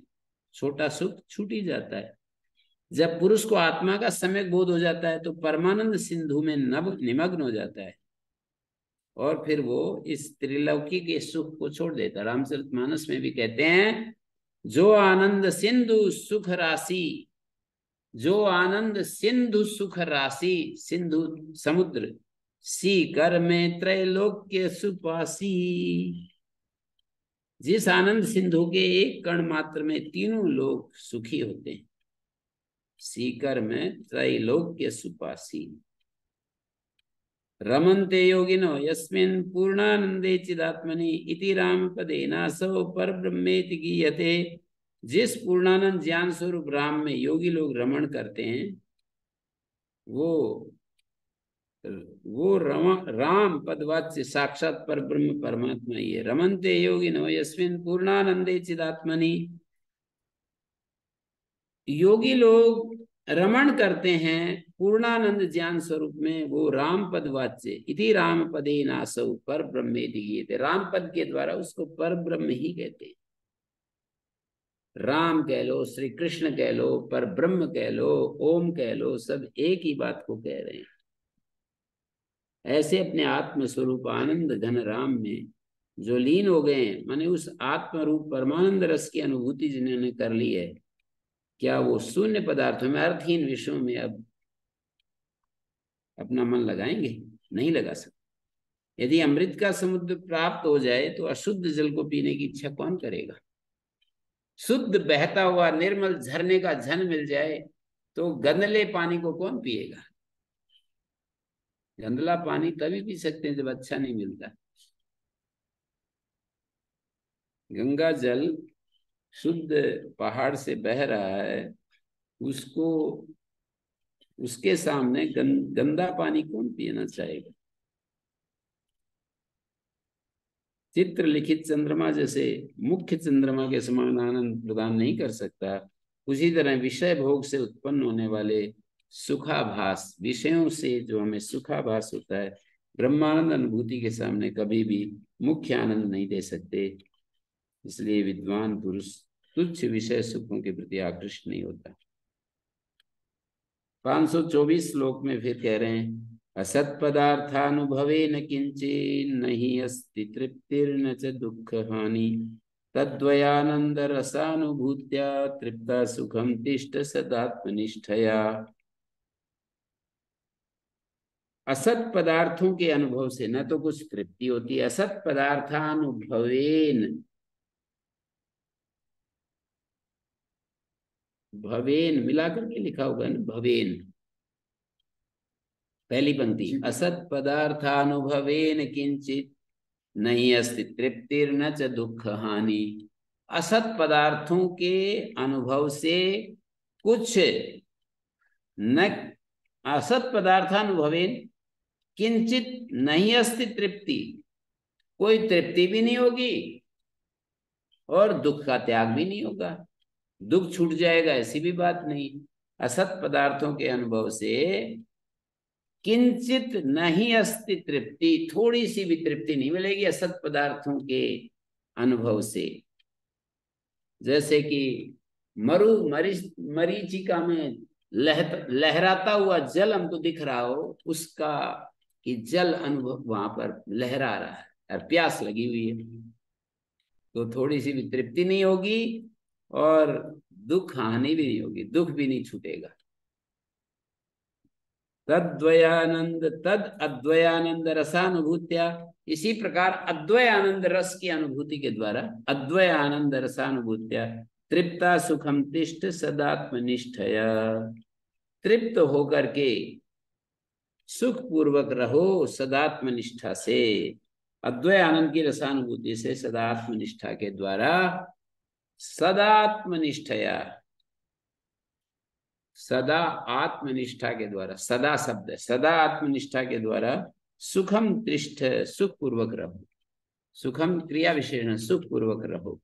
छोटा सुख छूट ही जाता है। जब पुरुष को आत्मा का सम्यक बोध हो जाता है तो परमानंद सिंधु में नभ निमग्न हो जाता है और फिर वो इस त्रिलोकी के सुख को छोड़ देता है। रामचरितमानस में भी कहते हैं, जो आनंद सिंधु सुख राशि, जो आनंद सिंधु सुख राशि, सिंधु समुद्र, सी कर में त्रैलोक्य सुपासी। जिस आनंद सिंधु के एक कण मात्र में तीनों लोग सुखी होते हैं, सीकर में त्रैलोक्य सुपासी। रमन्ते योगिनो यस्मिन् पूर्णानंदे चिदात्मनि इति राम पदेनासो पर ब्रह्मेति गीयते। जिस पूर्णानंद ज्ञान स्वरूप राम में योगी लोग रमण करते हैं, वो राम पदवाच्य साक्षात पर ब्रह्म परमात्मा ही है। रमन्ते योगिनो यस्मिन् पूर्णानंदे चिदात्मनि, योगी लोग रमण करते हैं पूर्णानंद ज्ञान स्वरूप में, वो राम पद वाच्य इति राम पदे नासौ पर ब्रह्मे दिए, राम पद के द्वारा उसको पर ब्रह्म ही कहते हैं। राम कह लो, श्री कृष्ण कह लो, पर ब्रह्म कह लो, ओम कह लो, सब एक ही बात को कह रहे हैं। ऐसे अपने आत्म स्वरूप आनंद घन राम में जो लीन हो गए हैं, माने उस आत्म रूप परमानंद रस की अनुभूति जिन्होंने कर ली है, क्या वो शून्य पदार्थों में, अर्थहीन विषयों में अब अपना मन लगाएंगे? नहीं लगा सकते। यदि अमृत का समुद्र प्राप्त हो जाए तो अशुद्ध जल को पीने की इच्छा कौन करेगा? शुद्ध बहता हुआ निर्मल झरने का झन मिल जाए तो गंदले पानी को कौन पिएगा? गंदला पानी तभी पी सकते हैं जब अच्छा नहीं मिलता। गंगा जल शुद्ध पहाड़ से बह रहा है, उसको उसके सामने गंदा पानी कौन पीना चाहेगा? चित्र लिखित चंद्रमा जैसे मुख्य चंद्रमा के समान आनंद प्रदान नहीं कर सकता, उसी तरह विषय भोग से उत्पन्न होने वाले सुखाभास, विषयों से जो हमें सुखाभास होता है, ब्रह्मानंद अनुभूति के सामने कभी भी मुख्य आनंद नहीं दे सकते। इसलिए विद्वान पुरुष तुच्छ विषय सुखों के प्रति आकृष्ट नहीं होता। 524 श्लोक में फिर कह रहे हैं, असत पदार्थानुभवे न किंचिन नहीं अस्ति तृप्तिर्न च दुख हानि तद्वयानंद रसानुभूत्या तृप्ता सुखम तिष्ठ सदात्मनिष्ठया। असत पदार्थों के अनुभव से न तो कुछ तृप्ति होती है, असत पदार्थानुभवेन, भवेन मिलाकर के लिखा होगा ना, भवेन पहली पंक्ति, असत पदार्थानुभवेन किंचित नहीं अस्ति तृप्तिर्न च दुख हानि। असत पदार्थों के अनुभव से कुछ न, असत पदार्थानुभवेन किंचित नहीं अस्ति तृप्ति, कोई तृप्ति भी नहीं होगी और दुख का त्याग भी नहीं होगा, दुख छूट जाएगा ऐसी भी बात नहीं। असत पदार्थों के अनुभव से किंचित नहीं अस्ति तृप्ति, थोड़ी सी भी तृप्ति नहीं मिलेगी असत पदार्थों के अनुभव से। जैसे कि मरीचिका में लहराता हुआ जल हमको दिख रहा हो, उसका कि जल अनुभव वहां पर लहरा रहा है और प्यास लगी हुई है, तो थोड़ी सी भी तृप्ति नहीं होगी और दुख हानि भी नहीं होगी, दुख भी नहीं छूटेगा। तद्वयानंद तद अद्वयानंद रसानुभूत्या, इसी प्रकार अद्वय आनंद रस की अनुभूति के द्वारा, अद्वय आनंद रसानुभूत्या तृप्ता सुखम तिष्ठ सदात्मनिष्ठया, तृप्त होकर के सुख पूर्वक रहो सदात्मनिष्ठा से। अद्वय आनंद की रसानुभूति से सदात्मनिष्ठा के द्वारा, सदात्मनिष्ठया, सदा आत्मनिष्ठा के द्वारा, सदा शब्द है, सदा आत्मनिष्ठा के द्वारा सुखम तिष्ठ, सुख पूर्वक रहो, सुखम क्रिया विशेषण, सुख पूर्वक रहो।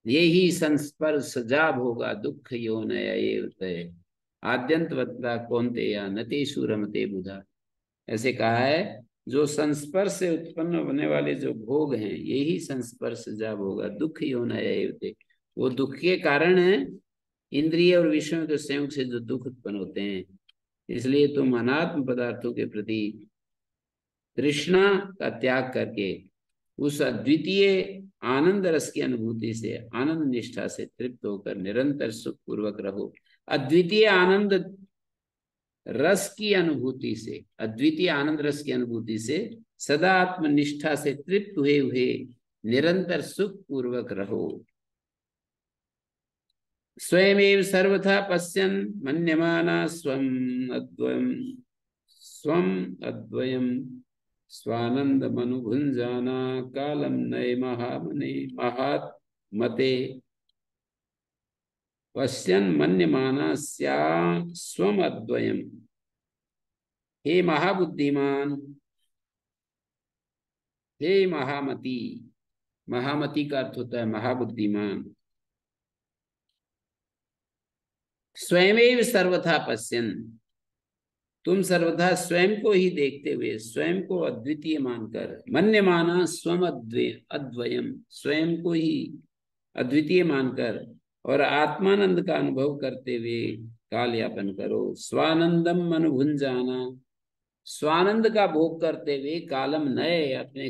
ये ही संस्पर्श जा भोगा दुख यो नय आद्यंतवत्ता कौनते या नतेषु रमते बुधा। ऐसे कहा है, जो संस्पर्श से उत्पन्न होने वाले जो भोग हैं, यही संस्पर्श जा भोगा दुख यो नय, वो दुख के कारण है, इंद्रिय और विषयों के संयोग से जो दुख उत्पन्न होते हैं। इसलिए तुम अनात्म पदार्थों के प्रति तृष्णा का त्याग करके उस अद्वितीय आनंद रस की अनुभूति से, आनंद निष्ठा से तृप्त होकर निरंतर सुख पूर्वक रहो। अद्वितीय आनंद रस की अनुभूति से, अद्वितीय आनंद रस की अनुभूति से सदा आत्मनिष्ठा से तृप्त हुए हुए निरंतर सुख पूर्वक रहो। स्वयमेव सर्वथा पश्यन् मन्यमाना स्वम अद्वयम् स्वानंदमनुभुञ्जाना कालं नये महात्मते पश्यन् मन्यमाना स्वम अद्वयम्। हे महाबुद्धिमान, हे महामती, महामती का अर्थ होता है महाबुद्धिमान। स्वयमेव सर्वथा पश्यन्, तुम सर्वथा स्वयं को ही देखते हुए, स्वयं को अद्वितीय मानकर, मन्यमाना स्वम अद्वयम्, स्वयं को ही अद्वितीय मानकर और आत्मानंद का अनुभव करते हुए काल यापन करो। स्वानंदम अनुभुंजाना, स्वानंद का भोग करते हुए कालम नए, अपने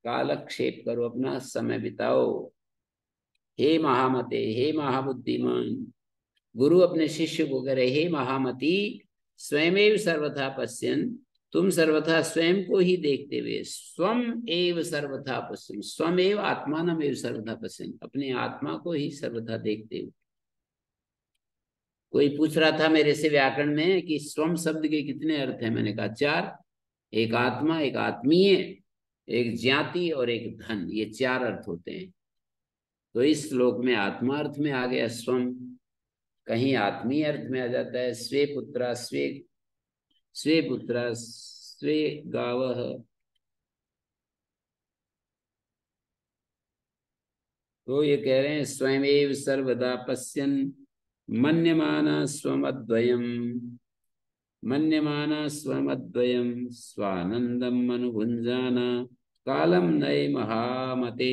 कालक्षेप करो, अपना समय बिताओ। हे महामते, हे महाबुद्धिमान, गुरु अपने शिष्य को कह रहे, हे महामती, स्वयमेव सर्वथा पश्यन्, तुम सर्वथा स्वयं को ही देखते हुए, स्वम एव सर्वथा पश्यन्, स्वमेव आत्मानम एव सर्वथा पश्यन्, अपने आत्मा को ही सर्वथा देखते हुए। कोई पूछ रहा था मेरे से व्याकरण में कि स्वम शब्द के कितने अर्थ हैं, मैंने कहा 4, एक आत्मा, एक आत्मीय, एक ज्ञाति और एक धन, ये 4 अर्थ होते हैं। तो इस श्लोक में आत्मा अर्थ में आ गया स्वम, कहीं आत्मीय अर्थ में आ जाता है स्वे पुत्रा स्वे गावः। तो ये कह रहे हैं स्वयमेव सर्वदा पश्यन् मन्यमाना स्वमद्वयम् स्वानंदम अनुभुंजाना कालम नये महामते।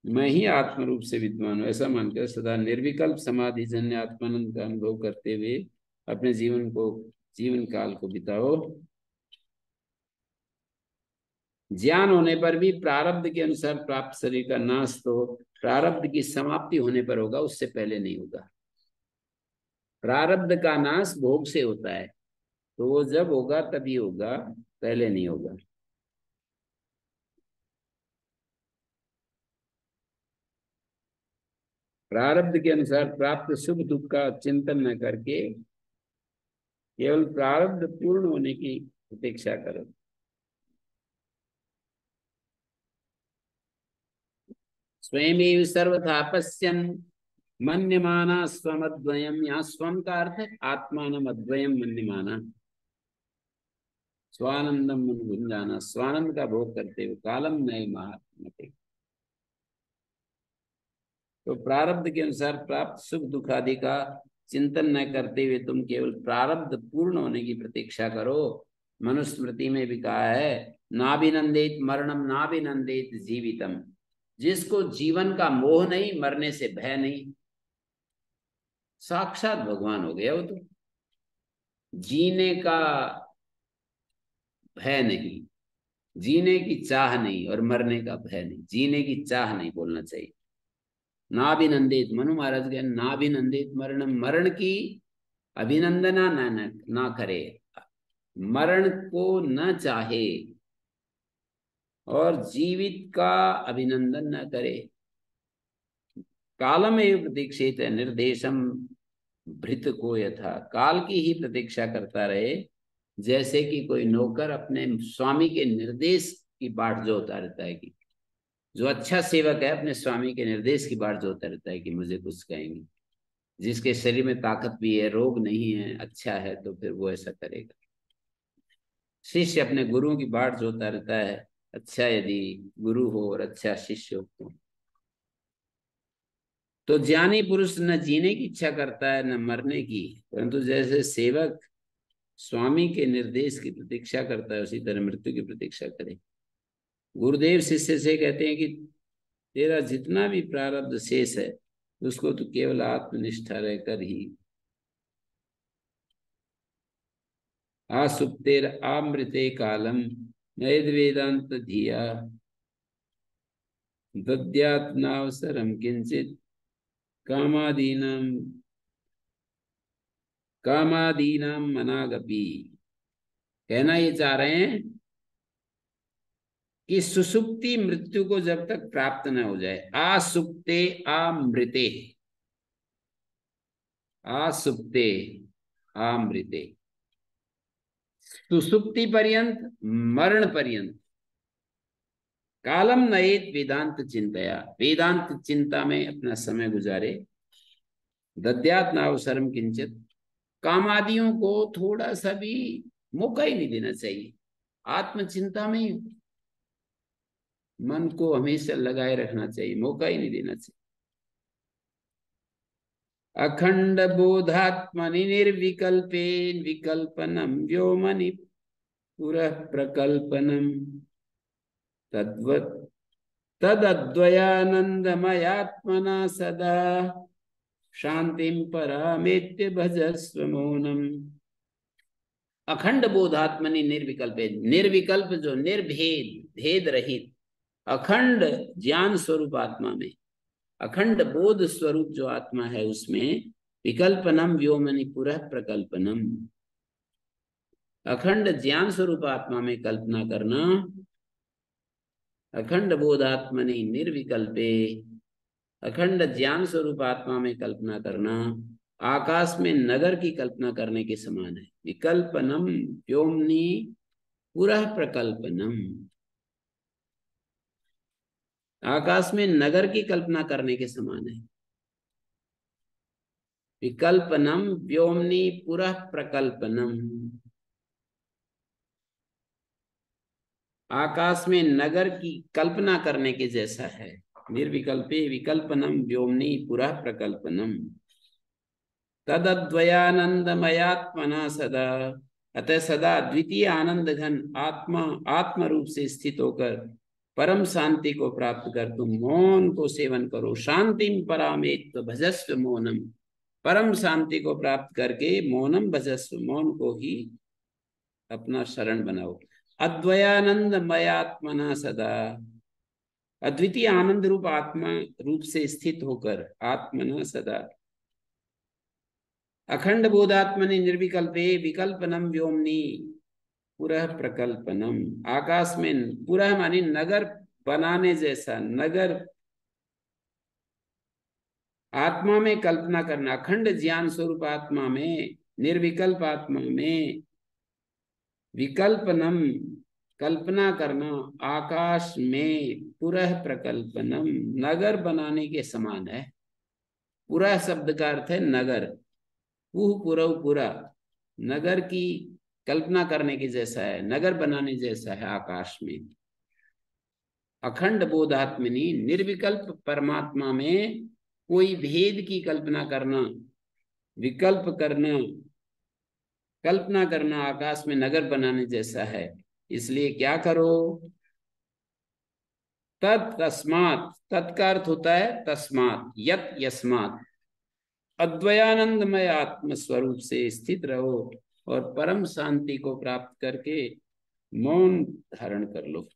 मैं ही आत्म रूप से विद्वान हूं ऐसा मानकर सदा निर्विकल्प समाधि जन्य आत्मानंद का अनुभव करते हुए अपने जीवन काल को बिताओ। ज्ञान होने पर भी प्रारब्ध के अनुसार प्राप्त शरीर का नाश तो प्रारब्ध की समाप्ति होने पर होगा, उससे पहले नहीं होगा। प्रारब्ध का नाश भोग से होता है, तो वो जब होगा तभी होगा, पहले नहीं होगा। प्रारब्ध के अनुसार प्राप्त सुख दुख का चिंतन न करके केवल प्रारब्ध पूर्ण होने की प्रतीक्षा करो। स्वयमेव सर्वथा पश्यन् मन्यमाना स्वमद्वयम्, यहाँ स्वम का अर्थ है आत्मानम अद्वयम् मन्यमाना, स्वानंदम भुंजाना, स्वानंद का भोग करते हुए कालम नये महात्मते। तो प्रारब्ध के अनुसार प्राप्त सुख दुख आदि का चिंतन न करते हुए तुम केवल प्रारब्ध पूर्ण होने की प्रतीक्षा करो। मनुस्मृति में भी कहा है नाभिनंदित मरणम नाभिनंदित जीवितम, जिसको जीवन का मोह नहीं, मरने से भय नहीं, साक्षात भगवान हो गया वो तो। जीने का भय नहीं, जीने की चाह नहीं और मरने का भय नहीं, जीने की चाह नहीं बोलना चाहिए। नाभिनंदित, मनु महाराज के नाभिनंदित मरणम, मरण की अभिनंदना ना करे, मरण को न चाहे और जीवित का अभिनंदन न करे। कालम एव प्रतीक्षित निर्देशम भृत को यथा, काल की ही प्रतीक्षा करता रहे, जैसे कि कोई नौकर अपने स्वामी के निर्देश की बाट जोता रहता है। कि जो अच्छा सेवक है अपने स्वामी के निर्देश की बाट जोता रहता है कि मुझे कुछ कहेंगे। जिसके शरीर में ताकत भी है, रोग नहीं है, अच्छा है, तो फिर वो ऐसा करेगा। शिष्य अपने गुरु की बाट जोता रहता है, अच्छा यदि गुरु हो और अच्छा शिष्य हो। तो ज्ञानी पुरुष न जीने की इच्छा करता है न मरने की, परंतु जैसे सेवक स्वामी के निर्देश की प्रतीक्षा करता है, उसी तरह मृत्यु की प्रतीक्षा करे। गुरुदेव शिष्य से कहते हैं कि तेरा जितना भी प्रारब्ध शेष है उसको तो केवल आत्मनिष्ठा रहकर ही आसुप्तेर आमृते कालम नयद वेदांत धिया दद्यात्नावसरम किंचित कामादीनाम मनागपि। कहना ये चाह रहे हैं कि सुसुप्ति मृत्यु को जब तक प्राप्त न हो जाए, आसुप्ते आमृते, आसुप्ते आमृते, सुसुप्ति पर्यंत, मरण पर्यंत कालम नयेत वेदांत चिंतया, वेदांत चिंता में अपना समय गुजारे। दद्यात नावसरम किंचित, कामादियों को थोड़ा सा भी मौका ही नहीं देना चाहिए, आत्मचिंता में मन को हमेशा लगाए रखना चाहिए, मौका ही नहीं देना चाहिए। अखंड बोधात्मनि निर्विकल्पे विकल्पनम व्योमनि पुरः प्रकल्पनम तद्वत् तदद्वयानंदमयात्मना सदा शांतिं परामेत्य भजस्व मौनम। अखंड बोधात्मनि निर्विकल्पे, निर्विकल्प जो निर्भेद भेद रहित अखंड ज्ञान स्वरूप आत्मा में, अखंड बोध स्वरूप जो आत्मा है उसमें विकल्पनम व्योमनि पुरः प्रकल्पनम। अखंड ज्ञान स्वरूप आत्मा में कल्पना करना, अखंड बोधात्मनि निर्विकल्पे, अखंड ज्ञान स्वरूप आत्मा में कल्पना करना आकाश में नगर की कल्पना करने के समान है। विकल्पनम व्योमनि पुरः प्रकल्पनम, आकाश में नगर की कल्पना करने के समान है। विकल्पनम व्योमनि पुरः प्रकल्पनम, आकाश में नगर की कल्पना करने के जैसा है। निर्विकल्पे विकल्पनम व्योमनि पुरः प्रकल्पनम। तदद्वयानंदमयात्मना सदा, अतः सदा द्वितीय आनंद घन आत्मा आत्म रूप से स्थित होकर परम शांति को प्राप्त कर तुम मौन को सेवन करो। शांतिम परामेत्व भजस्व मौनम, परम शांति को प्राप्त करके मौनम भजस्व, मौन को ही अपना शरण बनाओ। अद्वयानंदमयात्मना सदा, अद्वितीय आनंद रूप आत्मा रूप से स्थित होकर, आत्मना सदा, अखंड बोधात्मनि निर्विकल्पे विकल्पनम व्योमनि पुरः प्रकल्पनम, आकाश में पुरः मानी नगर बनाने जैसा, नगर आत्मा में कल्पना करना, अखंड ज्ञान स्वरूप आत्मा में, निर्विकल्प आत्मा में विकल्पनम कल्पना करना, आकाश में पुरः प्रकल्पनम नगर बनाने के समान है। पुरः शब्द का अर्थ है नगर, पुह पुरव पुरा, नगर की कल्पना करने के जैसा है, नगर बनाने जैसा है आकाश में। अखंड बोधात्मनि निर्विकल्प परमात्मा में कोई भेद की कल्पना करना, विकल्प करना, कल्पना करना आकाश में नगर बनाने जैसा है। इसलिए क्या करो, तस्मात्, तत्का अर्थ होता है तस्मात्, यत यस्मात्, अद्वयानंदमय आत्म स्वरूप से स्थित रहो और परम शांति को प्राप्त करके मौन धारण कर लो।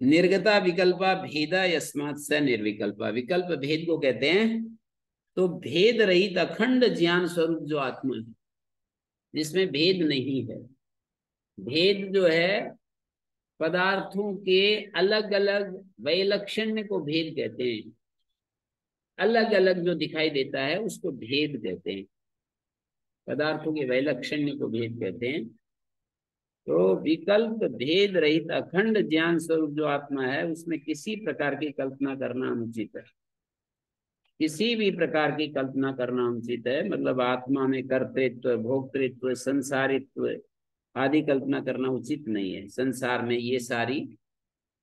निर्गता विकल्पा भेदा यस्मात् स निर्विकल्पा, विकल्प भेद को कहते हैं। तो भेद रहित अखंड ज्ञान स्वरूप जो आत्मा है, जिसमें भेद नहीं है। भेद जो है पदार्थों के अलग अलग वैलक्षण्य को भेद कहते हैं, अलग अलग जो दिखाई देता है उसको भेद कहते हैं, पदार्थों के वैलक्षण्य को भेद कहते हैं। तो विकल्प भेद रहित अखंड ज्ञान स्वरूप जो आत्मा है, उसमें किसी प्रकार की कल्पना करना अनुचित है। किसी भी प्रकार की कल्पना करना अनुचित है, मतलब आत्मा में कर्तृत्व, भोक्तृत्व, संसारित्व आदि कल्पना करना उचित नहीं है। संसार में ये सारी,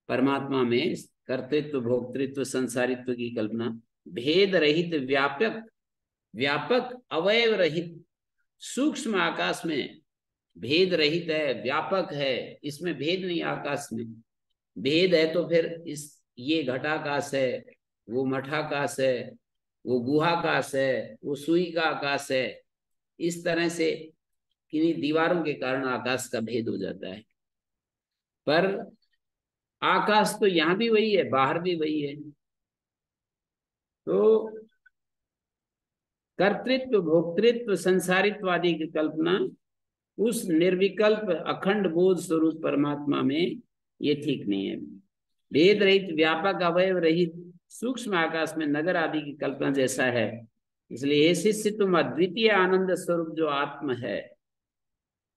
परमात्मा में कर्तृत्व, भोक्तृत्व, संसारित्व की कल्पना, भेद रहित व्यापक, व्यापक अवयव रहित सूक्ष्म आकाश में भेद रहित है, व्यापक है, इसमें भेद नहीं। आकाश में भेद है तो फिर इस, ये घटाकाश है, वो मठाकाश है, वो गुहाकाश है, वो सुई का आकाश है, इस तरह से किन्हीं दीवारों के कारण आकाश का भेद हो जाता है। पर आकाश तो यहां भी वही है, बाहर भी वही है। तो कर्तृत्व, भोक्तृत्व, संसारित्व आदि की कल्पना उस निर्विकल्प अखंड बोध स्वरूप परमात्मा में ये ठीक नहीं है। भेद रहित व्यापक अवयव रहित सूक्ष्म आकाश में नगर आदि की कल्पना जैसा है। इसलिए हे शिष्य, तुम अद्वितीय आनंद स्वरूप जो आत्म है,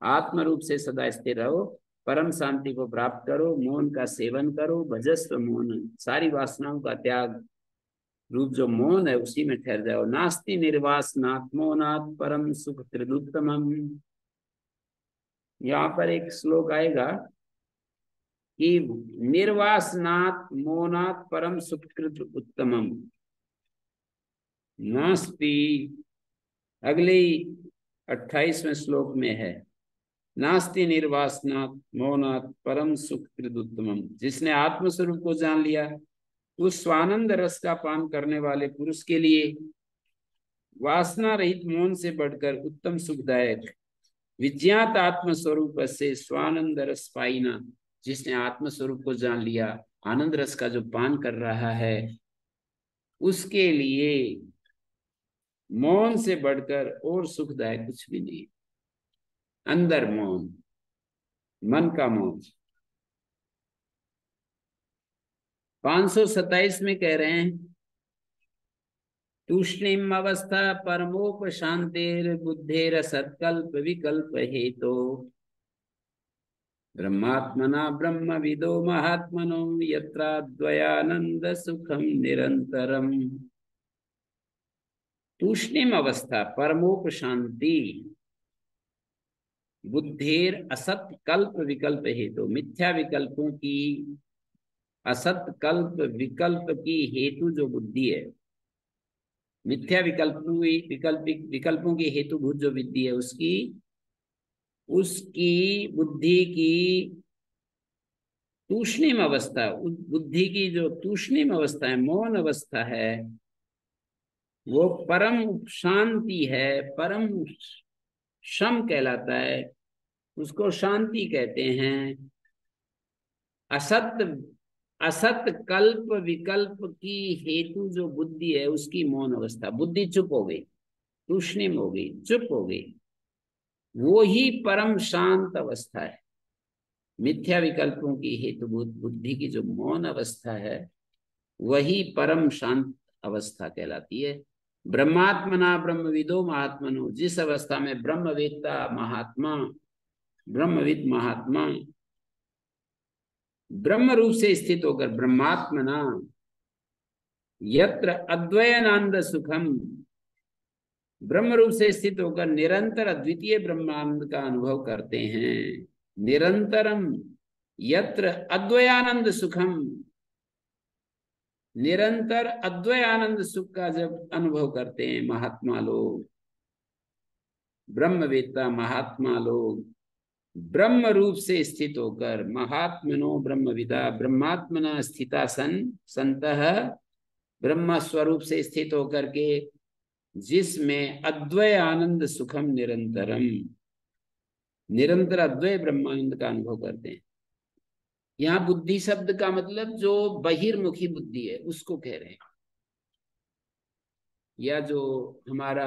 आत्म रूप से सदा स्थिर रहो, परम शांति को प्राप्त करो, मौन का सेवन करो, भजस्व मौन, सारी वासनाओं का त्याग रूप जो मौन है उसी में ठहर जाओ। नास्ति निर्वासनात्मोनात् परम सुख त्रिदुत्तमम्। यहाँ पर एक श्लोक आएगा कि निर्वासनात् मौनात् परम सुखकृत उत्तमम नास्ति, अगले 28वें श्लोक में है, नास्ति निर्वासनात् मौनात् परम सुखकृत उत्तमम। जिसने आत्मस्वरूप को जान लिया, उस स्वानंद रस का पान करने वाले पुरुष के लिए वासना रहित मौन से बढ़कर उत्तम सुखदायक विज्ञात आत्मस्वरूप से स्वानंद रस पाइना। जिसने आत्मस्वरूप को जान लिया, आनंद रस का जो पान कर रहा है, उसके लिए मौन से बढ़कर और सुखदायक कुछ भी नहीं। अंदर मौन, मन का मौन। 527 में कह रहे हैं, तूष्णीम अवस्था परमोप शांतिर बुद्धेर सत्कल्प विकल्प हेतो ब्रह्मात्मना ब्रह्म विदो महात्मनो यत्राद्वयानंद सुखम निरंतरम। तूष्णीम अवस्था परमोप शांति बुद्धेर असत कल्प विकल्प हेतु, मिथ्या विकल्पों की, असत कल्प विकल्प की हेतु जो बुद्धि है, मिथ्या विकल्पों की हेतुभूत जो बुद्धि है, उसकी उसकी बुद्धि की तूष्णीम अवस्था, उस बुद्धि की जो तूष्णीम अवस्था है, मौन अवस्था है, वो परम शांति है, परम शम कहलाता है, उसको शांति कहते हैं। असत असत कल्प विकल्प की हेतु जो बुद्धि है, उसकी मौन अवस्था, बुद्धि चुप हो गई, तूष्णीम हो गई, चुप हो गई, वो ही परम शांत अवस्था है। मिथ्या विकल्पों की हेतुभूत बुद्धि की जो मौन अवस्था है, वही परम शांत अवस्था कहलाती है। ब्रह्मात्मना ब्रह्मविदो महात्मनो, जिस अवस्था में ब्रह्मवेत्ता महात्मा, ब्रह्मविद महात्मा ब्रह्म रूप से स्थित होकर, ब्रह्मात्मना यत्र अद्वैनानंद सुखम, ब्रह्म रूप से स्थित होकर निरंतर अद्वितीय ब्रह्मानंद का अनुभव करते हैं। निरंतरम यत्र अद्वैयानंद सुखम, निरंतर अद्वैय आनंद सुख का जब अनुभव करते हैं महात्मा लोग, ब्रह्मवेत्ता महात्मा लोग, ब्रह्म रूप से स्थित होकर, महात्मनो ब्रह्मविदा ब्रह्मात्मना स्थिता सन संतः, ब्रह्म स्वरूप से स्थित होकर के, जिसमें अद्वैय आनंद सुखम निरंतरम, निरंतर अद्वैय ब्रह्मानंद का अनुभव करते हैं। यहाँ बुद्धि शब्द का मतलब जो बहिर्मुखी बुद्धि है उसको कह रहे हैं, या जो हमारा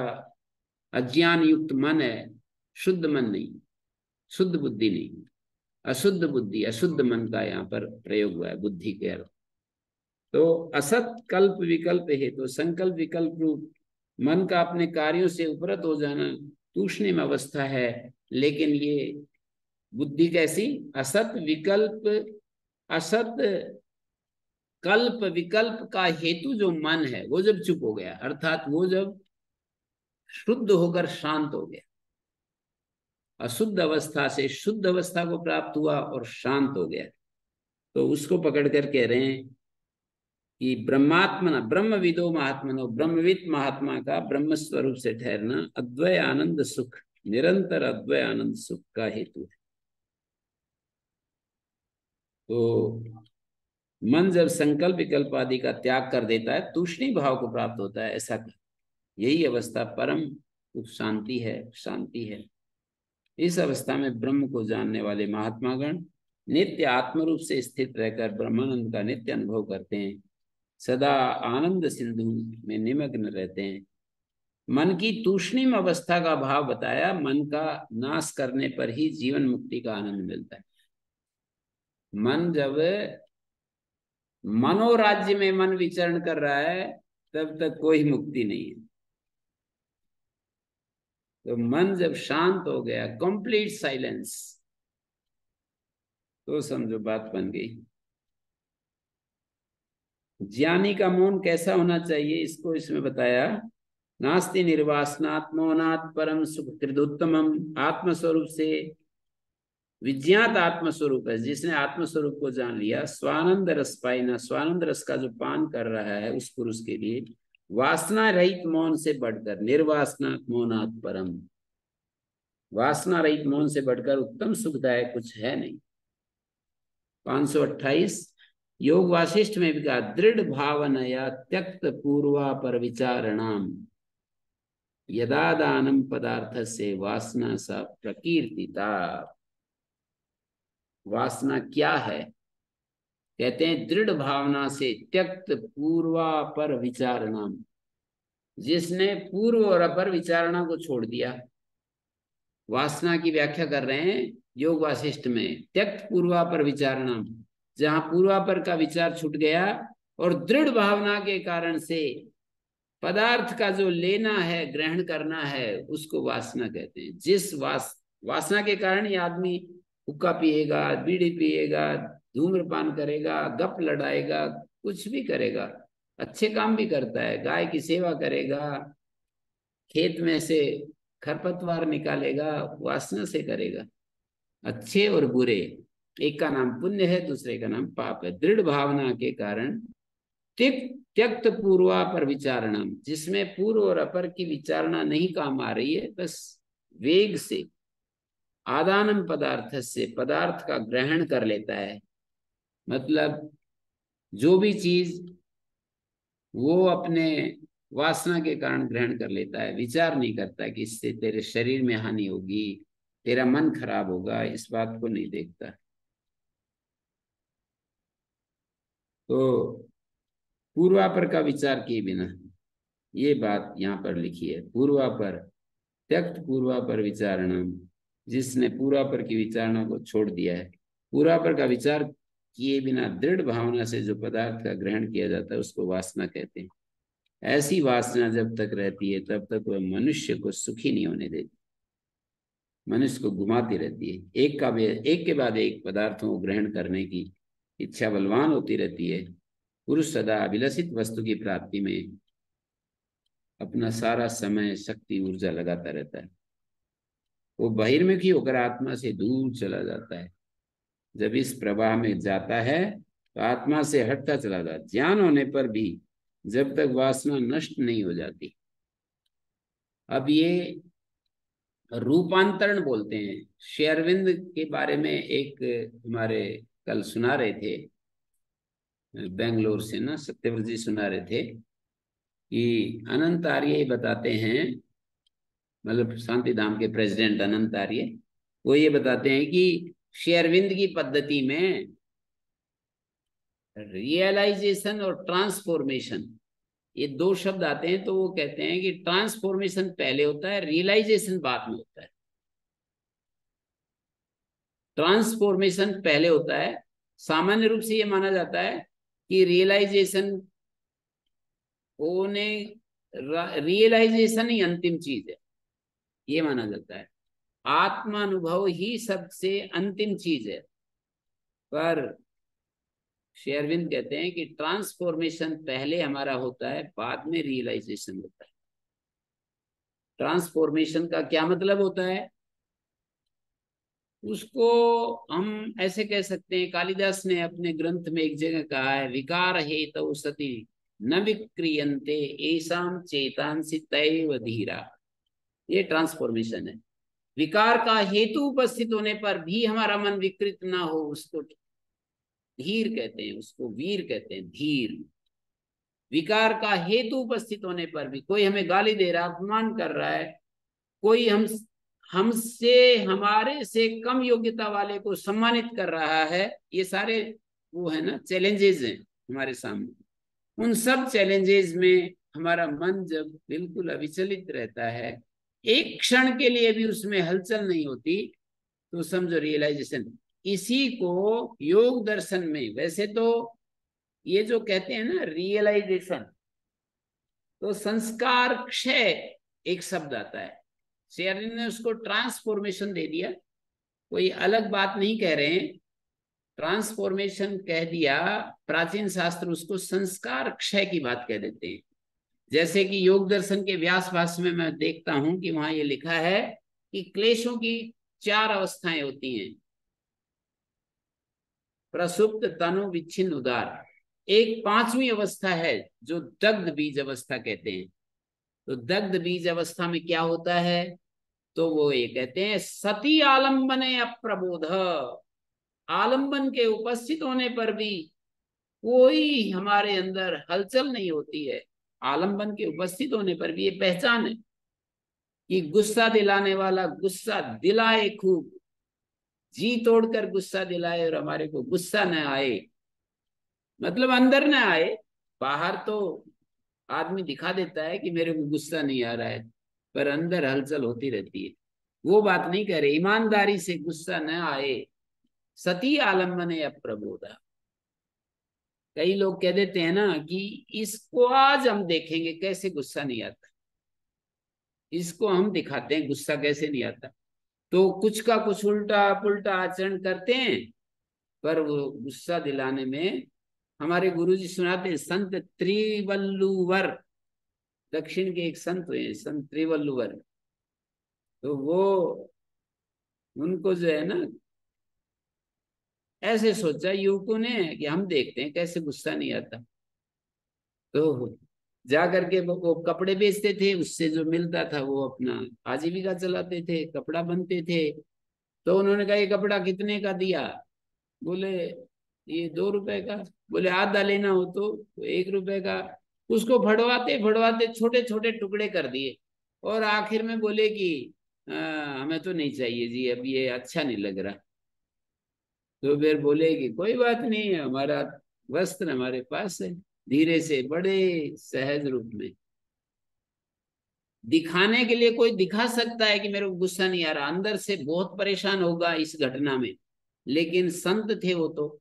अज्ञान युक्त मन है, शुद्ध मन नहीं, शुद्ध बुद्धि नहीं, अशुद्ध बुद्धि, अशुद्ध मन का यहाँ पर प्रयोग हुआ है बुद्धि के अर्थ। तो असत कल्प विकल्प है, तो संकल्प विकल्प रूप मन का अपने कार्यों से उपरत हो जाना तूष्णीम अवस्था है। लेकिन ये बुद्धि कैसी, असत विकल्प, असत कल्प विकल्प का हेतु जो मन है, वो जब चुप हो गया, अर्थात वो जब शुद्ध होकर शांत हो गया, अशुद्ध अवस्था से शुद्ध अवस्था को प्राप्त हुआ और शांत हो गया, तो उसको पकड़कर कह रहे हैं कि ब्रह्मात्मना ब्रह्मविदो महात्मनो, ब्रह्मविद महात्मा का ब्रह्म स्वरूप से ठहरना अद्वैय आनंद सुख, निरंतर अद्वैय आनंद सुख का हेतु है। तो मन जब संकल्प विकल्प आदि का त्याग कर देता है, तूष्णीम भाव को प्राप्त होता है, ऐसा यही अवस्था परम शांति है, शांति है। इस अवस्था में ब्रह्म को जानने वाले महात्मागण नित्य आत्मरूप से स्थित रहकर ब्रह्मानंद का नित्य अनुभव करते हैं, सदा आनंद सिंधु में निमग्न रहते हैं। मन की तूष्णीम अवस्था का भाव बताया, मन का नाश करने पर ही जीवन मुक्ति का आनंद मिलता है। मन जब मनोराज्य में मन विचरण कर रहा है, तब तक कोई मुक्ति नहीं है। तो मन जब शांत हो गया, कंप्लीट साइलेंस, तो समझो बात बन गई। ज्ञानी का मौन कैसा होना चाहिए, इसको इसमें बताया, नास्ति निर्वासनात् मौनात् परम सुख कृदुत्तमम, आत्मस्वरूप से विज्ञात आत्मस्वरूप है, जिसने आत्मस्वरूप को जान लिया, स्वानंद रस पाइना, स्वानंद रस का जो पान कर रहा है उस पुरुष के लिए वासना रहित मौन से बढ़कर, निर्वासनात् मौनात् परम, वासना रहित मौन से बढ़कर उत्तम सुखदायक कुछ है नहीं। 528 योग वासिष्ठ में भी कहा, दृढ़ भावनया त्यक्त पूर्वा पर विचारणाम यदा दानम पदार्थ से वासना सा प्रकीर्तिता। वासना क्या है, कहते हैं दृढ़ भावना से त्यक्त पूर्वा पर विचारणाम, जिसने पूर्व और अपर विचारणा को छोड़ दिया। वासना की व्याख्या कर रहे हैं योग वासिष्ठ में, त्यक्त पूर्वापर विचारणा, जहां पूर्वापर का विचार छूट गया और दृढ़ भावना के कारण से पदार्थ का जो लेना है, ग्रहण करना है, उसको वासना कहते हैं। जिस वासना के कारण ये आदमी हुक्का पिएगा, बीड़ी पिएगा, धूम्रपान करेगा, गप लड़ाएगा, कुछ भी करेगा, अच्छे काम भी करता है, गाय की सेवा करेगा, खेत में से खरपतवार निकालेगा, वासना से करेगा। अच्छे और बुरे, एक का नाम पुण्य है, दूसरे का नाम पाप है। दृढ़ भावना के कारण त्यक्त पूर्वापर विचारणा, जिसमें पूर्व और अपर की विचारणा नहीं काम आ रही है, बस वेग से आदानम पदार्थ से पदार्थ का ग्रहण कर लेता है। मतलब जो भी चीज वो अपने वासना के कारण ग्रहण कर लेता है, विचार नहीं करता कि इससे तेरे शरीर में हानि होगी, तेरा मन खराब होगा, इस बात को नहीं देखता। तो पूर्वापर का विचार किए बिना, ये बात यहाँ पर लिखी है, पूर्वापर त्यक्त पूर्वापर विचारणा, जिसने पूर्वापर की विचारणा को छोड़ दिया है। पूर्वापर का विचार किए बिना दृढ़ भावना से जो पदार्थ का ग्रहण किया जाता है उसको वासना कहते हैं। ऐसी वासना जब तक रहती है तब तक वह मनुष्य को सुखी नहीं होने देती, मनुष्य को घुमाती रहती है। एक के बाद एक पदार्थों को ग्रहण करने की इच्छा बलवान होती रहती है। पुरुष सदा अभिलषित वस्तु की प्राप्ति में अपना सारा समय, शक्ति, ऊर्जा लगाता रहता है। वो बहिर्मुखी होकर आत्मा से दूर चला जाता है। जब इस प्रवाह में जाता है तो आत्मा से हटता चला जाता है। ज्ञान होने पर भी जब तक वासना नष्ट नहीं हो जाती। अब ये रूपांतरण बोलते हैं। श्री अरविंद के बारे में एक हमारे कल सुना रहे थे, बेंगलोर से ना, सत्यव्रत जी सुना रहे थे कि अनंत आर्य बताते हैं, मतलब शांति धाम के प्रेसिडेंट अनंत आर्य, वो ये बताते हैं कि श्री अरविंद की पद्धति में रियलाइजेशन और ट्रांसफॉर्मेशन, ये दो शब्द आते हैं। तो वो कहते हैं कि ट्रांसफॉर्मेशन पहले होता है, रियलाइजेशन बाद में होता है। ट्रांसफॉर्मेशन पहले होता है। सामान्य रूप से ये माना जाता है कि होने रियलाइजेशन ही अंतिम चीज है, ये माना जाता है। आत्मानुभव ही सबसे अंतिम चीज है। पर श्री अरविंद कहते हैं कि ट्रांसफॉर्मेशन पहले हमारा होता है, बाद में रियलाइजेशन होता है। ट्रांसफॉर्मेशन का क्या मतलब होता है, उसको हम ऐसे कह सकते हैं, कालिदास ने अपने ग्रंथ में एक जगह कहा है, विकार हेतु सति न विक्रियन्ते एसाम चेतांसि तैव धीरा। ये ट्रांसफॉर्मेशन है। विकार का हेतु उपस्थित होने पर भी हमारा मन विकृत ना हो, उसको धीर कहते हैं, उसको वीर कहते हैं, धीर। विकार का हेतु उपस्थित होने पर भी, कोई हमें गाली दे रहा है, अपमान कर रहा है, कोई हमसे हमारे से कम योग्यता वाले को सम्मानित कर रहा है, ये सारे वो है ना चैलेंजेस हैं हमारे सामने। उन सब चैलेंजेस में हमारा मन जब बिल्कुल अविचलित रहता है, एक क्षण के लिए भी उसमें हलचल नहीं होती, तो समझो रियलाइजेशन। इसी को योग दर्शन में, वैसे तो ये जो कहते हैं ना रियलाइजेशन, तो संस्कार क्षय एक शब्द आता है, शेयरन ने उसको ट्रांसफॉर्मेशन दे दिया। कोई अलग बात नहीं कह रहे हैं, ट्रांसफॉर्मेशन कह दिया। प्राचीन शास्त्र उसको संस्कार क्षय की बात कह देते हैं। जैसे कि योग दर्शन के व्यास भाष्य में मैं देखता हूं कि वहां ये लिखा है कि क्लेशों की 4 अवस्थाएं होती हैं, प्रसुप्त, तनु, विच्छिन्न, उदार। एक 5वीं अवस्था है जो दग्ध बीज अवस्था कहते हैं। तो दग्ध बीज अवस्था में क्या होता है, तो वो ये कहते हैं सती आलंबन अप्रबोध। आलंबन के उपस्थित होने पर भी कोई हमारे अंदर हलचल नहीं होती है। आलंबन के उपस्थित होने पर भी ये पहचान है कि गुस्सा दिलाने वाला गुस्सा दिलाए खूब, जी तोड़कर गुस्सा दिलाए और हमारे को गुस्सा न आए, मतलब अंदर न आए, बाहर तो आदमी दिखा देता है कि मेरे को गुस्सा नहीं आ रहा है, पर अंदर हलचल होती रहती है। वो बात नहीं कह रहे, ईमानदारी से गुस्सा न आए, सती आलम्बने अप्रबोधा। कई लोग कह देते हैं ना कि इसको आज हम देखेंगे कैसे गुस्सा नहीं आता, इसको हम दिखाते हैं गुस्सा कैसे नहीं आता। तो कुछ का कुछ उल्टा पुल्टा आचरण करते हैं, पर वो गुस्सा दिलाने में, हमारे गुरुजी सुनाते हैं, संत त्रिवल्लुवर, दक्षिण के एक संत हुए संत त्रिवल्लुवर। तो वो, उनको जो है ना, ऐसे सोचा युवकों ने कि हम देखते हैं कैसे गुस्सा नहीं आता। तो जा करके वो कपड़े बेचते थे, उससे जो मिलता था वो अपना आजीविका चलाते थे, कपड़ा बनते थे। तो उन्होंने कहा ये कपड़ा कितने का दिया? बोले ये 2 रुपए का। बोले आधा लेना हो तो 1 रुपए का। उसको फड़वाते फड़वाते छोटे छोटे टुकड़े कर दिए, और आखिर में बोले कि हमें तो नहीं चाहिए जी, अब ये अच्छा नहीं लग रहा। तो फिर बोले कि कोई बात नहीं, हमारा वस्त्र हमारे पास है। धीरे से बड़े सहज रूप में, दिखाने के लिए कोई दिखा सकता है कि मेरे को गुस्सा नहीं आ रहा, अंदर से बहुत परेशान होगा इस घटना में, लेकिन संत थे वो तो,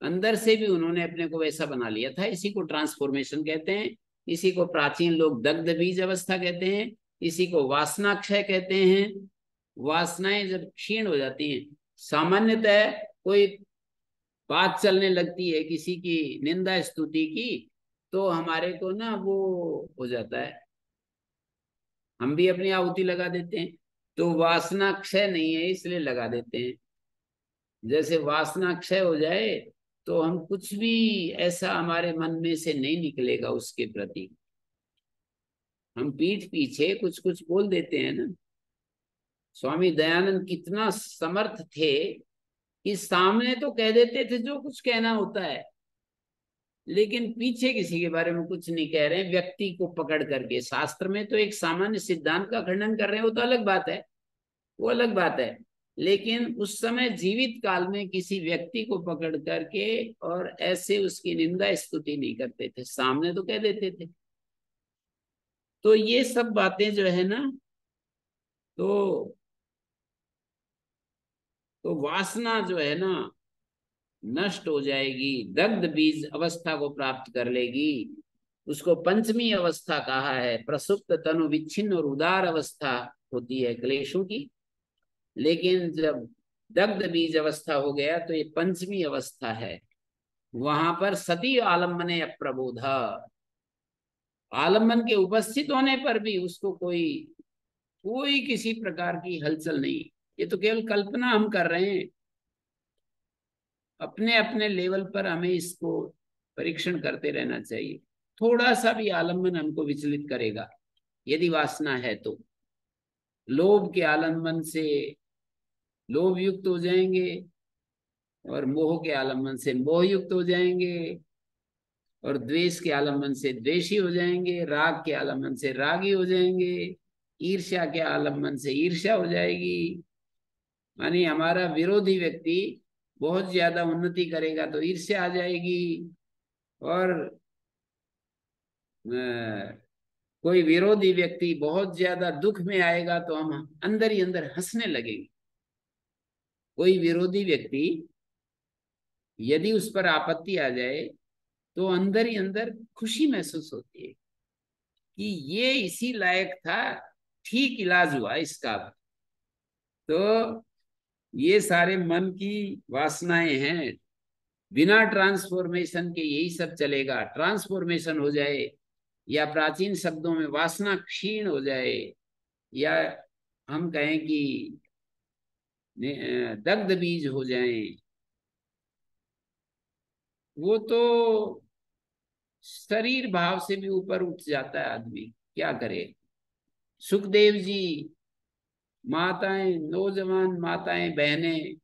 अंदर से भी उन्होंने अपने को वैसा बना लिया था। इसी को ट्रांसफॉर्मेशन कहते हैं, इसी को प्राचीन लोग दग्ध बीज अवस्था कहते हैं, इसी को वासनाक्षय कहते हैं। वासनाएं जब क्षीण हो जाती हैं, सामान्यतः कोई बात चलने लगती है किसी की निंदा स्तुति की, तो हमारे को ना वो हो जाता है, हम भी अपनी आहुति लगा देते हैं। तो वासना क्षय नहीं है इसलिए लगा देते हैं। जैसे वासना क्षय हो जाए तो हम कुछ भी ऐसा हमारे मन में से नहीं निकलेगा उसके प्रति। हम पीठ पीछे कुछ कुछ बोल देते हैं ना। स्वामी दयानंद कितना समर्थ थे कि सामने तो कह देते थे जो कुछ कहना होता है, लेकिन पीछे किसी के बारे में कुछ नहीं कह रहे हैं, व्यक्ति को पकड़ करके। शास्त्र में तो एक सामान्य सिद्धांत का खंडन कर रहे हैं, वो तो अलग बात है, वो अलग बात है। लेकिन उस समय जीवित काल में किसी व्यक्ति को पकड़ करके और ऐसे उसकी निंदा स्तुति नहीं करते थे, सामने तो कह देते थे। तो ये सब बातें जो है ना, तो वासना जो है ना नष्ट हो जाएगी, दग्ध बीज अवस्था को प्राप्त कर लेगी। उसको पंचमी अवस्था कहा है। प्रसुप्त तनु विच्छिन्न और उदार अवस्था होती है क्लेशों की, लेकिन जब दग्ध बीज अवस्था हो गया तो ये पंचमी अवस्था है। वहां पर सती आलम्बने अप्रबोध, आलम्बन के उपस्थित होने पर भी उसको कोई कोई किसी प्रकार की हलचल नहीं। ये तो केवल कल्पना हम कर रहे हैं, अपने अपने लेवल पर हमें इसको परीक्षण करते रहना चाहिए। थोड़ा सा भी आलम्बन हमको विचलित करेगा, यदि वासना है तो। लोभ के आलम्बन से लोभ युक्त हो जाएंगे, और मोह के आलम्बन से मोह युक्त हो जाएंगे, और द्वेष के आलम्बन से द्वेषी हो जाएंगे, राग के आलम्बन से रागी हो जाएंगे, ईर्ष्या के आलम्बन से ईर्ष्या हो जाएगी। मानी हमारा विरोधी व्यक्ति बहुत ज्यादा उन्नति करेगा तो ईर्ष्या आ जाएगी, और कोई विरोधी व्यक्ति बहुत ज्यादा दुख में आएगा तो हम अंदर ही अंदर हंसने लगेंगे। कोई विरोधी व्यक्ति यदि उस पर आपत्ति आ जाए तो अंदर ही अंदर खुशी महसूस होती है कि ये इसी लायक था, ठीक इलाज हुआ इसका। तो ये सारे मन की वासनाएं हैं। बिना ट्रांसफॉर्मेशन के यही सब चलेगा। ट्रांसफॉर्मेशन हो जाए, या प्राचीन शब्दों में वासना क्षीण हो जाए, या हम कहें कि दग्ध बीज हो जाएं, वो तो शरीर भाव से भी ऊपर उठ जाता है आदमी, क्या करे। सुखदेव जी, माताएं, नौजवान माताएं, बहनें,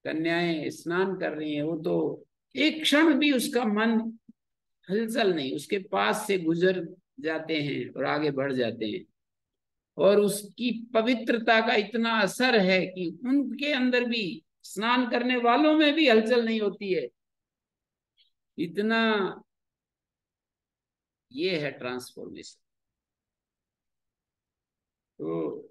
कन्याएं स्नान कर रही हैं, वो तो एक क्षण भी उसका मन हलचल नहीं, उसके पास से गुजर जाते हैं और आगे बढ़ जाते हैं। और उसकी पवित्रता का इतना असर है कि उनके अंदर भी, स्नान करने वालों में भी हलचल नहीं होती है। इतना ये है ट्रांसफॉर्मेशन। तो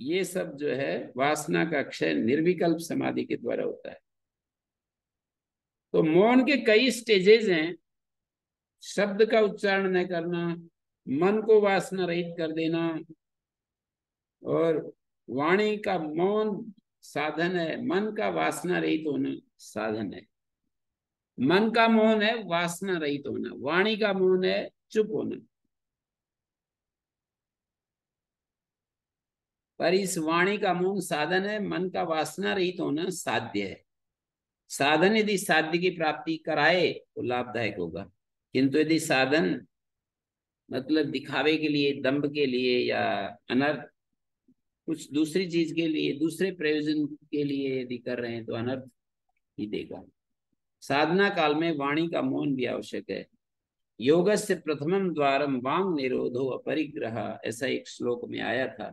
ये सब जो है वासना का क्षय निर्विकल्प समाधि के द्वारा होता है। तो मौन के कई स्टेजेस हैं। शब्द का उच्चारण न करना, मन को वासना रहित कर देना, और वाणी का मौन साधन है, मन का वासना रहित होना साधन है। मन का मौन है वासना रहित होना, वाणी का मौन है चुप होना। पर इस वाणी का मौन साधन है, मन का वासना रहित होना साध्य है। साधन यदि साध्य की प्राप्ति कराए तो लाभदायक होगा, किंतु यदि साधन मतलब दिखावे के लिए, दंभ के लिए, या अनर्थ कुछ दूसरी चीज के लिए, दूसरे प्रयोजन के लिए यदि कर रहे हैं तो अनर्थ ही देगा। साधना काल में वाणी का मौन भी आवश्यक है। योगस्य प्रथमम द्वारम वांग निरोधो अपरिग्रह, ऐसा एक श्लोक में आया था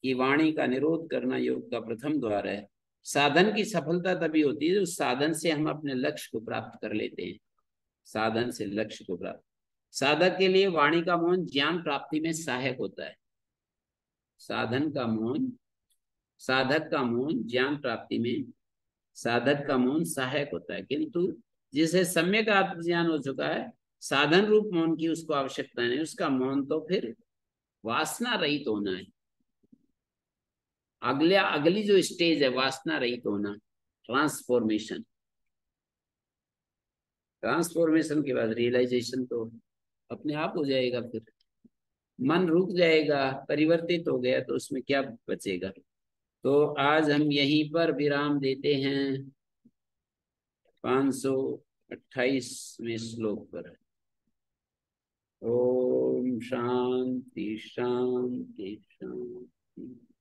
कि वाणी का निरोध करना योग का प्रथम द्वार है। साधन की सफलता तभी होती है उस साधन से हम अपने लक्ष्य को प्राप्त कर लेते हैं। साधन से लक्ष्य को प्राप्त, साधक के लिए वाणी का मौन ज्ञान प्राप्ति में सहायक होता है। साधन का मौन, साधक का मौन ज्ञान प्राप्ति में, साधक का मौन सहायक होता है, किंतु जिसे सम्यक आत्मज्ञान हो चुका है, साधन रूप मौन की उसको आवश्यकता नहीं। उसका मौन तो फिर वासना रहित होना है। अगली जो स्टेज है वासना रहित होना, ट्रांसफॉर्मेशन। ट्रांसफॉर्मेशन के बाद रियलाइजेशन तो अपने आप हो जाएगा। फिर मन रुक जाएगा, परिवर्तित हो गया तो उसमें क्या बचेगा। तो आज हम यहीं पर विराम देते हैं 528वें श्लोक पर। ओम शांति शांति शांति।